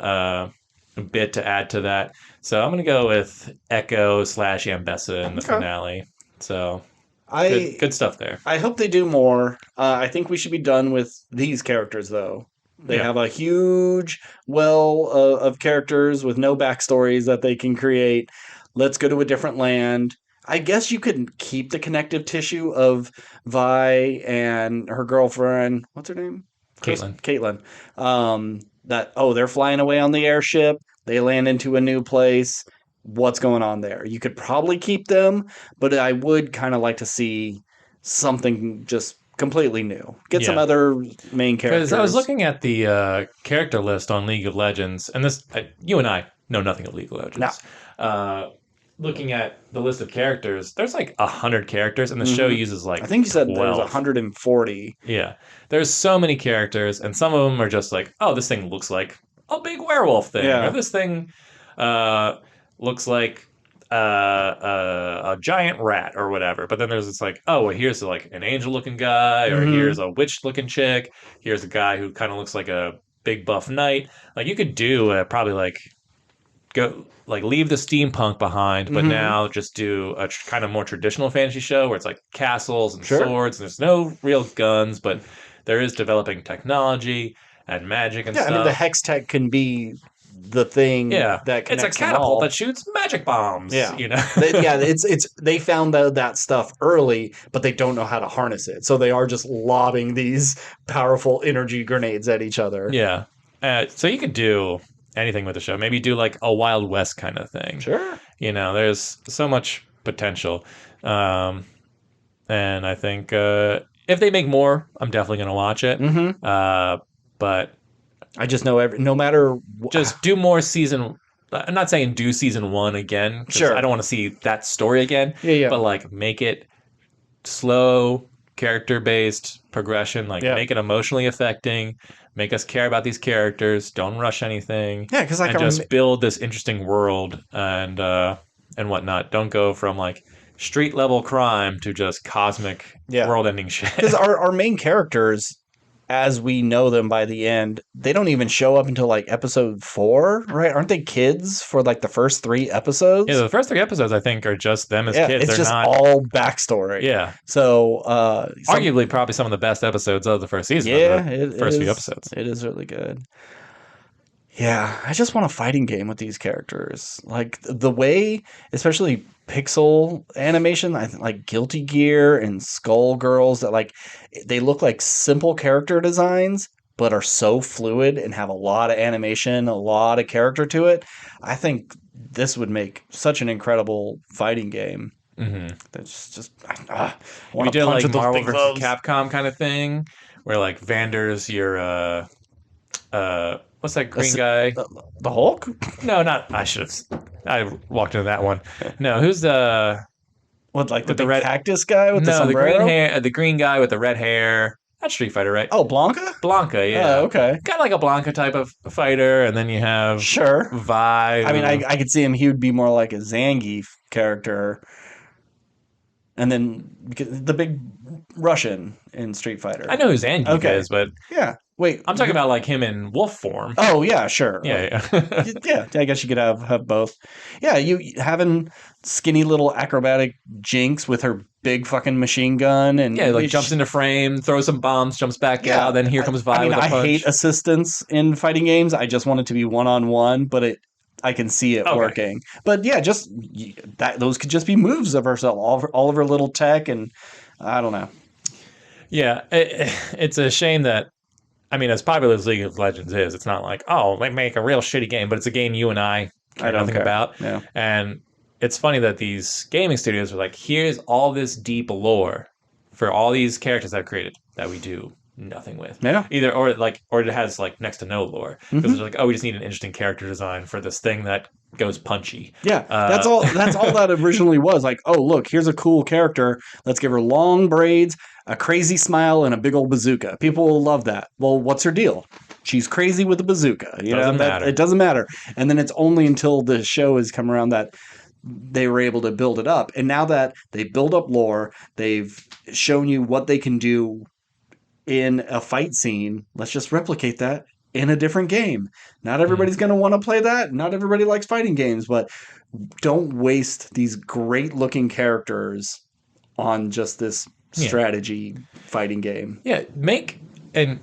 [SPEAKER 2] bit to add to that. So I'm gonna go with Echo slash Ambessa in the
[SPEAKER 1] Okay.
[SPEAKER 2] finale. So
[SPEAKER 1] I
[SPEAKER 2] good stuff there.
[SPEAKER 1] I hope they do more. I think we should be done with these characters, though. They
[SPEAKER 2] Yeah.
[SPEAKER 1] have a huge well of characters with no backstories that they can create. Let's go to a different land. I guess you could keep the connective tissue of Vi and her girlfriend. What's her name?
[SPEAKER 2] Caitlin.
[SPEAKER 1] Caitlin. That they're flying away on the airship. They land into a new place. What's going on there? You could probably keep them, but I would kind of like to see something just completely new. Get some
[SPEAKER 2] Yeah.
[SPEAKER 1] other main
[SPEAKER 2] Because I was
[SPEAKER 1] characters.
[SPEAKER 2] looking at the character list on League of Legends, and you and I know nothing of League of
[SPEAKER 1] No.
[SPEAKER 2] Legends. Uh, Looking at the list of characters, there's like 100 characters, and the show
[SPEAKER 1] Hmm.
[SPEAKER 2] uses
[SPEAKER 1] I
[SPEAKER 2] like
[SPEAKER 1] think you said there's
[SPEAKER 2] 12.
[SPEAKER 1] 140.
[SPEAKER 2] Yeah, there's so many characters, and some of them are just like, oh, this thing looks like a big werewolf thing, or
[SPEAKER 1] Yeah.
[SPEAKER 2] this thing uh, looks like a giant rat or whatever. But then there's this like, oh, well, here's like an angel-looking guy, or here's
[SPEAKER 1] Hmm.
[SPEAKER 2] a witch-looking chick. Here's a guy who kind of looks like a big buff knight. Like you could do probably like go like leave the steampunk behind, but
[SPEAKER 1] Hmm.
[SPEAKER 2] now just do a kind of more traditional fantasy show where it's like castles and
[SPEAKER 1] Sure.
[SPEAKER 2] swords and there's no real guns, but there is developing technology and magic and
[SPEAKER 1] Yeah, I mean the
[SPEAKER 2] stuff.
[SPEAKER 1] hex tech can be the thing
[SPEAKER 2] Yeah,
[SPEAKER 1] that
[SPEAKER 2] it's a
[SPEAKER 1] connects them
[SPEAKER 2] catapult
[SPEAKER 1] all.
[SPEAKER 2] that shoots magic bombs.
[SPEAKER 1] Yeah.
[SPEAKER 2] You know.
[SPEAKER 1] Yeah, it's they found that stuff early, but they don't know how to harness it. So they are just lobbing these powerful energy grenades at each other.
[SPEAKER 2] Yeah. So you could do anything with the show. Maybe do like a Wild West kind of thing.
[SPEAKER 1] Sure.
[SPEAKER 2] You know, there's so much potential. Um, and I think if they make more, I'm definitely going to watch it.
[SPEAKER 1] Hmm.
[SPEAKER 2] But
[SPEAKER 1] I just know no matter
[SPEAKER 2] just do more season. I'm not saying do season 1 again because I
[SPEAKER 1] sure.
[SPEAKER 2] don't want to see that story again.
[SPEAKER 1] Yeah,
[SPEAKER 2] But
[SPEAKER 1] yeah.
[SPEAKER 2] like make it slow, character based progression. Like
[SPEAKER 1] Yeah.
[SPEAKER 2] make it emotionally affecting. Make us care about these characters. Don't rush anything,
[SPEAKER 1] Yeah, cuz like
[SPEAKER 2] and just build this interesting world and whatnot. Don't go from like street level crime to just cosmic
[SPEAKER 1] yeah.
[SPEAKER 2] world ending shit.
[SPEAKER 1] Cuz our main characters as we know them by the end, they don't even show up until like episode 4, right? Aren't they kids for like the first 3
[SPEAKER 2] Yeah,
[SPEAKER 1] episodes?
[SPEAKER 2] the first 3 episodes I think are just them as
[SPEAKER 1] Yeah,
[SPEAKER 2] kids.
[SPEAKER 1] it's
[SPEAKER 2] They're
[SPEAKER 1] just
[SPEAKER 2] not.
[SPEAKER 1] all backstory.
[SPEAKER 2] Yeah,
[SPEAKER 1] So,
[SPEAKER 2] arguably probably some of the best episodes of the first season of the
[SPEAKER 1] yeah, it
[SPEAKER 2] first few
[SPEAKER 1] is.
[SPEAKER 2] episodes.
[SPEAKER 1] It is really good. Yeah, I just want a fighting game with these characters. Like the way, especially pixel animation, like Guilty Gear and Skullgirls that like they look like simple character designs but are so fluid and have a lot of animation, a lot of character to it. I think this would make such an incredible fighting game.
[SPEAKER 2] Mm-hmm.
[SPEAKER 1] That's just I
[SPEAKER 2] If you
[SPEAKER 1] want to
[SPEAKER 2] did
[SPEAKER 1] punch
[SPEAKER 2] like
[SPEAKER 1] with those
[SPEAKER 2] Marvel
[SPEAKER 1] big
[SPEAKER 2] versus
[SPEAKER 1] gloves.
[SPEAKER 2] Capcom kind of thing, where like Vander's your what's that green
[SPEAKER 1] That's-
[SPEAKER 2] guy?
[SPEAKER 1] the Hulk?
[SPEAKER 2] No, not I should have. I walked into that one. No, who's
[SPEAKER 1] What, like the
[SPEAKER 2] with the
[SPEAKER 1] big
[SPEAKER 2] red?
[SPEAKER 1] cactus guy with the
[SPEAKER 2] No, the green
[SPEAKER 1] sombrero?
[SPEAKER 2] hair, the green guy with the red hair. That's Street Fighter, right?
[SPEAKER 1] Oh, Blanca?
[SPEAKER 2] Blanca,
[SPEAKER 1] Oh,
[SPEAKER 2] yeah.
[SPEAKER 1] okay.
[SPEAKER 2] Kind of like a Blanca type of fighter, and then you have
[SPEAKER 1] Sure.
[SPEAKER 2] Vi,
[SPEAKER 1] I mean,
[SPEAKER 2] who
[SPEAKER 1] I could see him. He would be more like a Zangief character, and then the big Russian in Street
[SPEAKER 2] I
[SPEAKER 1] Fighter.
[SPEAKER 2] know who Zangief
[SPEAKER 1] Okay.
[SPEAKER 2] is, but
[SPEAKER 1] Yeah. Wait.
[SPEAKER 2] I'm talking about like him in wolf form.
[SPEAKER 1] Oh yeah, sure.
[SPEAKER 2] Yeah, yeah.
[SPEAKER 1] Yeah, I guess you could have both. Yeah, you having skinny little acrobatic Jinx with her big fucking machine gun,
[SPEAKER 2] Yeah,
[SPEAKER 1] and
[SPEAKER 2] like jumps into frame, throws some bombs, jumps back
[SPEAKER 1] yeah.
[SPEAKER 2] out, then here
[SPEAKER 1] I,
[SPEAKER 2] comes
[SPEAKER 1] I
[SPEAKER 2] Vi
[SPEAKER 1] mean,
[SPEAKER 2] with a
[SPEAKER 1] I hate
[SPEAKER 2] punch.
[SPEAKER 1] assistance in fighting games. I just want it to be one on one, but I can see it
[SPEAKER 2] Okay.
[SPEAKER 1] working. But yeah, just that those could just be moves of herself, all of her little tech, and I don't know.
[SPEAKER 2] Yeah, it's a shame that I mean, as popular as League of Legends is, it's not like, oh, they make a real shitty game, but it's a game you and I
[SPEAKER 1] I
[SPEAKER 2] care
[SPEAKER 1] don't
[SPEAKER 2] nothing
[SPEAKER 1] care.
[SPEAKER 2] about.
[SPEAKER 1] Yeah.
[SPEAKER 2] And it's funny that these gaming studios are like, here's all this deep lore for all these characters I've created that we do nothing with.
[SPEAKER 1] Yeah.
[SPEAKER 2] Either or it has like next to no lore. Because
[SPEAKER 1] Hmm.
[SPEAKER 2] they're like, oh, we just need an interesting character design for this thing that goes punchy.
[SPEAKER 1] Yeah,
[SPEAKER 2] Uh
[SPEAKER 1] That's all that originally was. Like, oh, look, here's a cool character. Let's give her long braids, a crazy smile, and a big old bazooka. People will love that. Well, what's her deal? She's crazy with a bazooka. You know
[SPEAKER 2] doesn't
[SPEAKER 1] that
[SPEAKER 2] matter.
[SPEAKER 1] it doesn't matter. And then it's only until the show has come around that they were able to build it up. And now that they build up lore, they've shown you what they can do in a fight scene. Let's just replicate that in a different game. Not
[SPEAKER 2] Mm.
[SPEAKER 1] everybody's going to want to play that. Not everybody likes fighting games, but don't waste these great looking characters on just this
[SPEAKER 2] Yeah.
[SPEAKER 1] strategy fighting game.
[SPEAKER 2] Yeah. And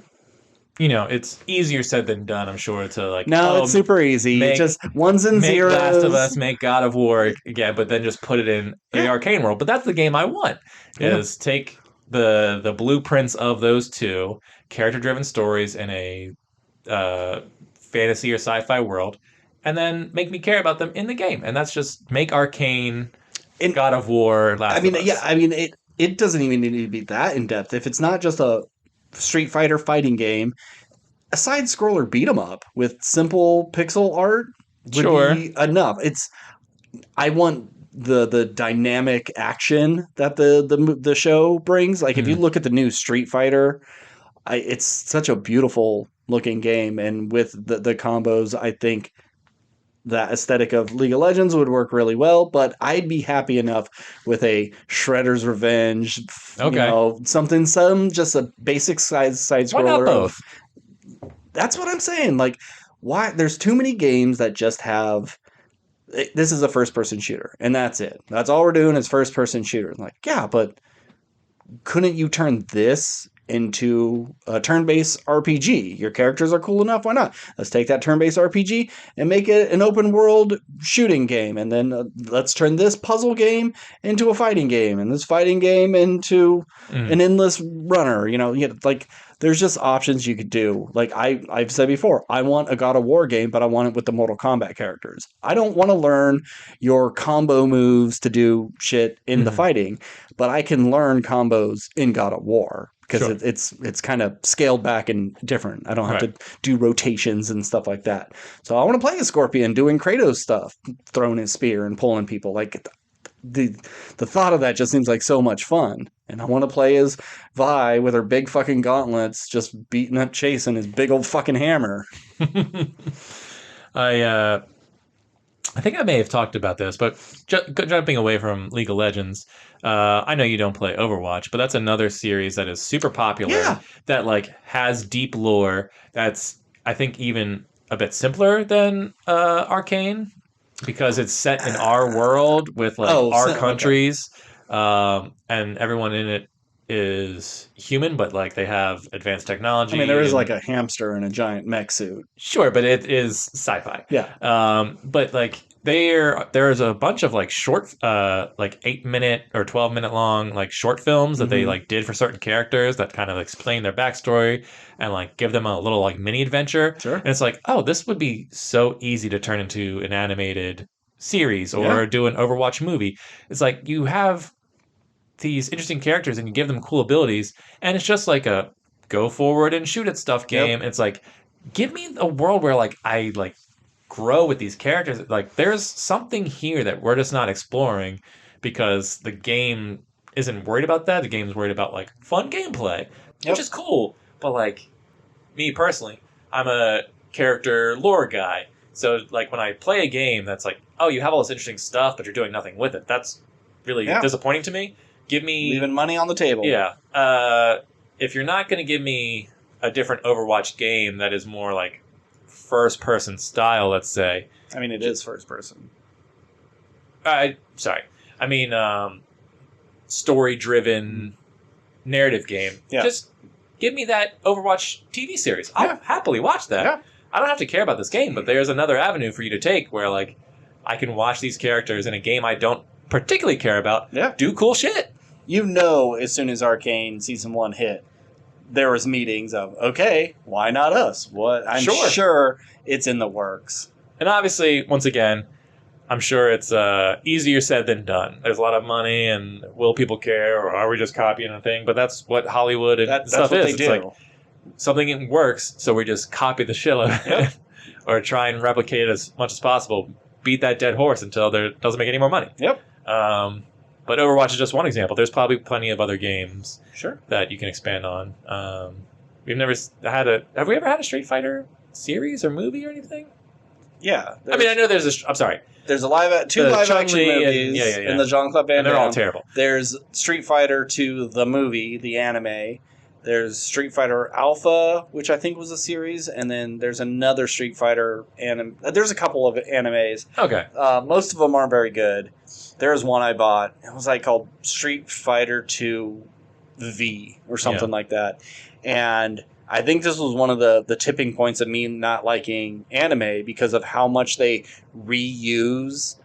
[SPEAKER 2] it's easier said than done, I'm sure, to like,
[SPEAKER 1] No,
[SPEAKER 2] oh,
[SPEAKER 1] it's super easy.
[SPEAKER 2] make
[SPEAKER 1] Just ones and
[SPEAKER 2] make
[SPEAKER 1] zeros.
[SPEAKER 2] Last of Us, make God of War again, but then just put it in the
[SPEAKER 1] Yeah.
[SPEAKER 2] Arcane world. But that's the game I want.
[SPEAKER 1] Yeah.
[SPEAKER 2] Is take the blueprints of those two character driven stories in a uh, fantasy or sci-fi world, and then make me care about them in the game. And that's just make Arcane,
[SPEAKER 1] And
[SPEAKER 2] God of War,
[SPEAKER 1] I
[SPEAKER 2] Last
[SPEAKER 1] mean,
[SPEAKER 2] of Us.
[SPEAKER 1] yeah, I mean it doesn't even need to be that in depth. If it's not just a Street Fighter fighting game, a side scroller beat 'em up with simple pixel art would
[SPEAKER 2] Sure.
[SPEAKER 1] be enough. I want the dynamic action that the show brings. Like if you
[SPEAKER 2] Mm.
[SPEAKER 1] look at the new Street Fighter, it's such a beautiful looking game, and with the combos, I think that aesthetic of League of Legends would work really well. But I'd be happy enough with a Shredder's Revenge,
[SPEAKER 2] Okay.
[SPEAKER 1] some just a basic side
[SPEAKER 2] Why not
[SPEAKER 1] scroller of.
[SPEAKER 2] both?
[SPEAKER 1] That's what I'm saying. Like, why? There's too many games that just have. This is a first person shooter, and that's it. That's all we're doing is first person shooter. Like, yeah, but couldn't you turn this into a turn-based RPG? Your characters are cool enough. Why not? Let's take that turn-based RPG and make it an open-world shooting game, and then let's turn this puzzle game into a fighting game, and this fighting game into
[SPEAKER 2] Mm.
[SPEAKER 1] an endless runner. Like there's just options you could do. Like I've said before, I want a God of War game, but I want it with the Mortal Kombat characters. I don't want to learn your combo moves to do shit in the
[SPEAKER 2] Mhm.
[SPEAKER 1] fighting, but I can learn combos in God of War because
[SPEAKER 2] Sure.
[SPEAKER 1] it's kind of scaled back and different. I don't have
[SPEAKER 2] Right.
[SPEAKER 1] to do rotations and stuff like that. So I want to play a Scorpion doing Kratos stuff, throwing his spear and pulling people. Like the the thought of that just seems like so much fun. And I want to play as Vi with her big fucking gauntlets, just beating up Chase and his big old fucking hammer.
[SPEAKER 2] I I think I may have talked about this, but jumping away from League of Legends, I know you don't play Overwatch, but that's another series that is super popular
[SPEAKER 1] Yeah.
[SPEAKER 2] that like has deep lore. That's I think even a bit simpler than Arcane because it's set in our world with like our
[SPEAKER 1] Okay.
[SPEAKER 2] countries, and everyone in it is human, but like they have advanced
[SPEAKER 1] I mean, there
[SPEAKER 2] technology
[SPEAKER 1] is like
[SPEAKER 2] and
[SPEAKER 1] a hamster in a giant mech suit.
[SPEAKER 2] sure, but it is sci-fi.
[SPEAKER 1] Yeah.
[SPEAKER 2] But like there's a bunch of like short, like 8 minute or 12 minute long like short films that they
[SPEAKER 1] Mhm.
[SPEAKER 2] like did for certain characters that kind of explain their backstory and like give them a little like mini adventure.
[SPEAKER 1] Sure.
[SPEAKER 2] And it's like, oh, this would be so easy to turn into an animated series or
[SPEAKER 1] Yeah.
[SPEAKER 2] do an Overwatch movie. It's like you have these interesting characters and you give them cool abilities, and it's just like a go forward and shoot at stuff game.
[SPEAKER 1] Yep.
[SPEAKER 2] It's like give me a world where like I like grow with these characters. Like there's something here that we're just not exploring because the game isn't worried about that. The game's worried about like fun gameplay, which is cool. But like me personally, I'm a character lore guy. So like when I play a game that's like, oh, you have all this interesting stuff, but you're doing nothing with it. That's really disappointing to me. Give me
[SPEAKER 1] leaving money on the table.
[SPEAKER 2] Yeah. If you're not going to give me a different Overwatch game that is more like first person style, let's say.
[SPEAKER 1] I mean, it is first person.
[SPEAKER 2] Sorry. I mean, story driven narrative game.
[SPEAKER 1] Yeah.
[SPEAKER 2] Just give me that Overwatch TV series. I'll happily watch that.
[SPEAKER 1] Yeah.
[SPEAKER 2] I don't have to care about this game, but there's another avenue for you to take where like I can watch these characters in a game I don't particularly care about do cool shit.
[SPEAKER 1] You know, as soon as Arcane Season 1 hit, there was meetings of, okay, why not us? What? I'm sure it's in the works.
[SPEAKER 2] And obviously, once again, I'm sure it's easier said than done. There's a lot of money, and will people care, or are we just copying a thing? But that's what Hollywood and stuff is.
[SPEAKER 1] They do.
[SPEAKER 2] It's like something works, so we just copy the shit out of it, or try and replicate it as much as possible. Beat that dead horse until there doesn't make any more money.
[SPEAKER 1] Yep.
[SPEAKER 2] But Overwatch is just one example. There's probably plenty of other games that you can expand on. We've never had have we ever had a Street Fighter series or movie or anything?
[SPEAKER 1] Yeah.
[SPEAKER 2] I mean, I know there's I'm sorry.
[SPEAKER 1] There's two live action movies in the Jean-Claude Van Damme.
[SPEAKER 2] And they're all terrible.
[SPEAKER 1] There's Street Fighter 2, the movie, the anime. There's Street Fighter Alpha, which I think was a series, and then there's another Street Fighter anime. There's a couple of animes.
[SPEAKER 2] Okay.
[SPEAKER 1] Most of them aren't very good. There's one I bought. It was like called Street Fighter 2 V or something like that. And I think this was one of the tipping points of me not liking anime because of how much they reuse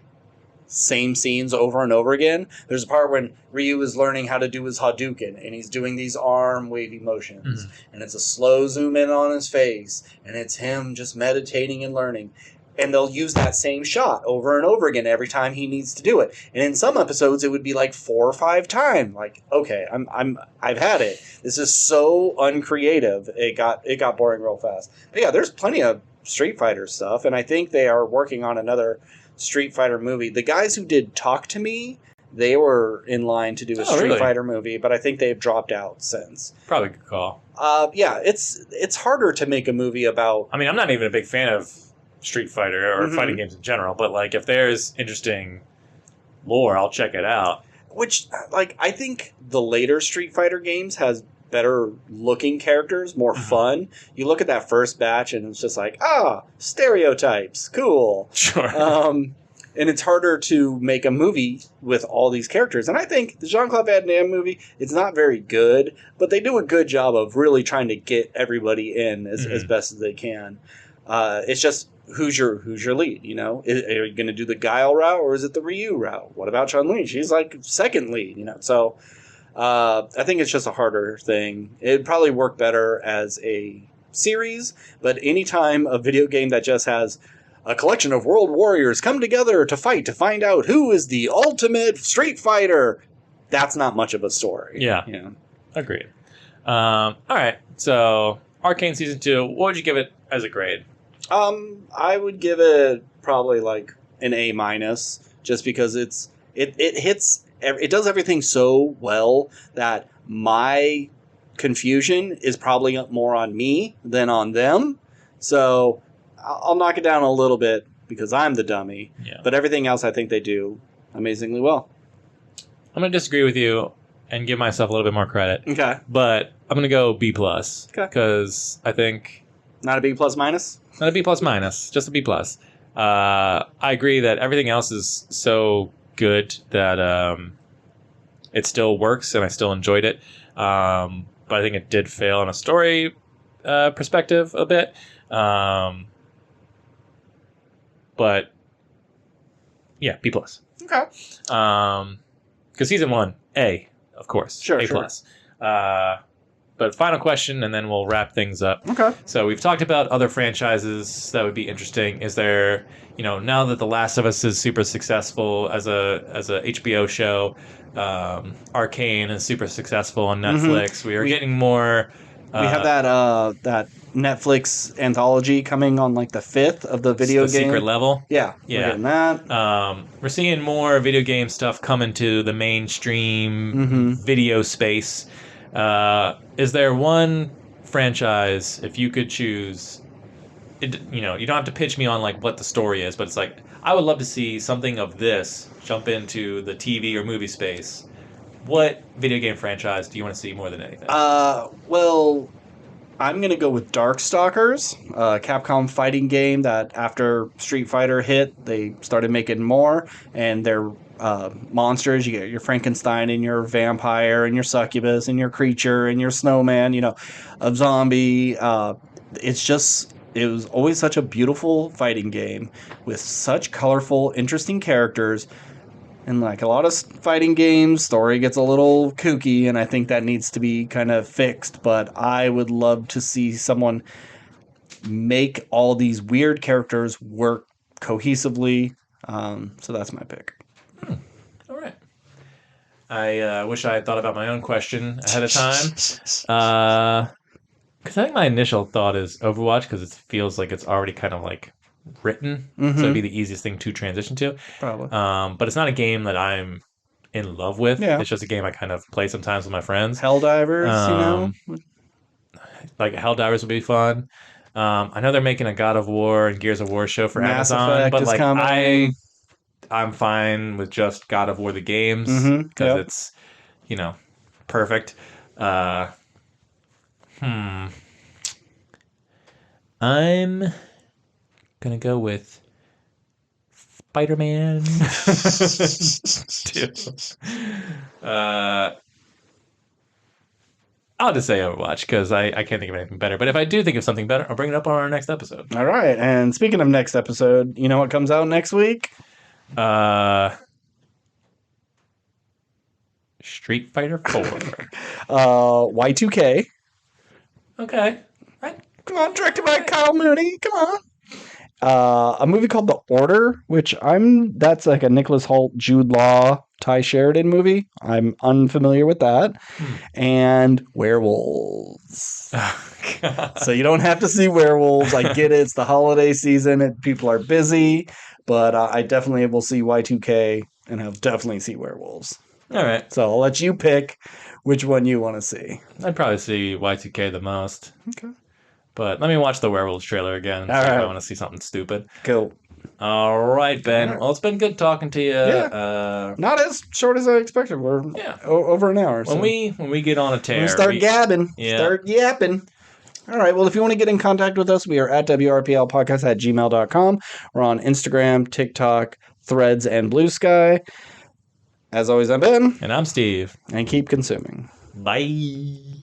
[SPEAKER 1] same scenes over and over again. There's a part when Ryu is learning how to do his Hadouken, and he's doing these arm wavy motions, and it's a slow zoom in on his face, and it's him just meditating and learning. And they'll use that same shot over and over again every time he needs to do it. And in some episodes, it would be like 4 or 5 times. Like, okay, I've had it. This is so uncreative. It got boring real fast. But yeah, there's plenty of Street Fighter stuff, and I think they are working on another Street Fighter movie. The guys who did Talk to Me, they were in line to do a Street Fighter movie, but I think they've dropped out since.
[SPEAKER 2] Probably a good call.
[SPEAKER 1] Yeah, it's harder to make a movie about.
[SPEAKER 2] I mean, I'm not even a big fan of Street Fighter or fighting games in general, but like if there's interesting lore, I'll check it out.
[SPEAKER 1] Which, like, I think the later Street Fighter games has better looking characters, more fun. You look at that first batch and it's just like, stereotypes, cool.
[SPEAKER 2] Sure.
[SPEAKER 1] And it's harder to make a movie with all these characters. And I think the Jean-Claude Van Damme movie, it's not very good, but they do a good job of really trying to get everybody in as best as they can. It's just, who's your lead, you know? Are you going to do the Guile route or is it the Ryu route? What about Chun-Li? She's like second lead, you know? So I think it's just a harder thing. It'd probably work better as a series, but anytime a video game that just has a collection of world warriors come together to fight to find out who is the ultimate Street Fighter, that's not much of a story.
[SPEAKER 2] Yeah. Agreed. All right, so Arcane Season 2, what would you give it as a grade?
[SPEAKER 1] I would give it probably like an A-, just because it does everything so well that my confusion is probably more on me than on them. So I'll knock it down a little bit because I'm the dummy.
[SPEAKER 2] Yeah.
[SPEAKER 1] But everything else I think they do amazingly well.
[SPEAKER 2] I'm going to disagree with you and give myself a little bit more credit.
[SPEAKER 1] Okay.
[SPEAKER 2] But I'm going to go B+.
[SPEAKER 1] Okay.
[SPEAKER 2] Because I think...
[SPEAKER 1] Not a B+-?
[SPEAKER 2] Not a B+-, just a B+. I agree that everything else is so good that it still works and I still enjoyed it. But I think it did fail on a story perspective a bit. But yeah, B+.
[SPEAKER 1] Okay.
[SPEAKER 2] Because Season 1, A, of course.
[SPEAKER 1] Sure,
[SPEAKER 2] A+.
[SPEAKER 1] Sure.
[SPEAKER 2] But final question, and then we'll wrap things up.
[SPEAKER 1] Okay.
[SPEAKER 2] So we've talked about other franchises that would be interesting. Is there, now that The Last of Us is super successful as a HBO show, Arcane is super successful on Netflix. We are getting more.
[SPEAKER 1] We have that Netflix anthology coming on like the 5th of the video
[SPEAKER 2] the
[SPEAKER 1] game.
[SPEAKER 2] secret level.
[SPEAKER 1] Yeah, we're getting that.
[SPEAKER 2] We're seeing more video game stuff coming to the mainstream video space. Is there one franchise, if you could choose, you don't have to pitch me on like what the story is, but it's like, I would love to see something of this jump into the TV or movie space. What video game franchise do you want to see more than anything?
[SPEAKER 1] Well, I'm going to go with Darkstalkers, a Capcom fighting game that after Street Fighter hit, they started making more, and they're monsters. You get your Frankenstein and your vampire and your succubus and your creature and your snowman, a zombie. It was always such a beautiful fighting game with such colorful, interesting characters. And like a lot of fighting games, story gets a little kooky, and I think that needs to be kind of fixed. But I would love to see someone make all these weird characters work cohesively. So that's my pick.
[SPEAKER 2] All right. I wish I had thought about my own question ahead of time. Because I think my initial thought is Overwatch, because it feels like it's already kind of like written, so it'd be the easiest thing to transition to.
[SPEAKER 1] Probably.
[SPEAKER 2] But it's not a game that I'm in love with.
[SPEAKER 1] Yeah.
[SPEAKER 2] It's just a game I kind of play sometimes with my friends.
[SPEAKER 1] Helldivers,
[SPEAKER 2] Like Helldivers would be fun. I know they're making a God of War and Gears of War show for
[SPEAKER 1] Mass
[SPEAKER 2] Amazon,
[SPEAKER 1] Effect
[SPEAKER 2] but
[SPEAKER 1] is
[SPEAKER 2] like
[SPEAKER 1] coming.
[SPEAKER 2] I'm fine with just God of War the games because it's perfect. I'm gonna go with Spider-Man 2. I'll just say Overwatch because I can't think of anything better. But if I do think of something better, I'll bring it up on our next episode.
[SPEAKER 1] All right. And speaking of next episode, you know what comes out next week?
[SPEAKER 2] Street Fighter 4.
[SPEAKER 1] Y2K.
[SPEAKER 2] Okay.
[SPEAKER 1] Come on, directed by Kyle Mooney. Come on. A movie called The Order, that's like a Nicholas Hoult, Jude Law, Ty Sheridan movie. I'm unfamiliar with that. And werewolves.
[SPEAKER 2] Oh, God.
[SPEAKER 1] So you don't have to see werewolves. I get it. It's the holiday season and people are busy, but I definitely will see Y2K and I'll definitely see werewolves.
[SPEAKER 2] All right.
[SPEAKER 1] So I'll let you pick which one you want to see.
[SPEAKER 2] I'd probably see Y2K the most.
[SPEAKER 1] Okay.
[SPEAKER 2] But let me watch the werewolves trailer again. If I want to see something stupid.
[SPEAKER 1] Cool.
[SPEAKER 2] All right, Ben.
[SPEAKER 1] All right.
[SPEAKER 2] Well, it's been good talking to you.
[SPEAKER 1] Yeah. Not as short as I expected. We're over an hour.
[SPEAKER 2] When we get on a tear,
[SPEAKER 1] we start gabbing.
[SPEAKER 2] Yeah.
[SPEAKER 1] Start yapping. All right. Well, if you want to get in contact with us, we are at WRPLpodcast@gmail.com. We're on Instagram, TikTok, Threads, and Blue Sky. As always, I'm Ben.
[SPEAKER 2] And I'm Steve.
[SPEAKER 1] And keep consuming.
[SPEAKER 2] Bye.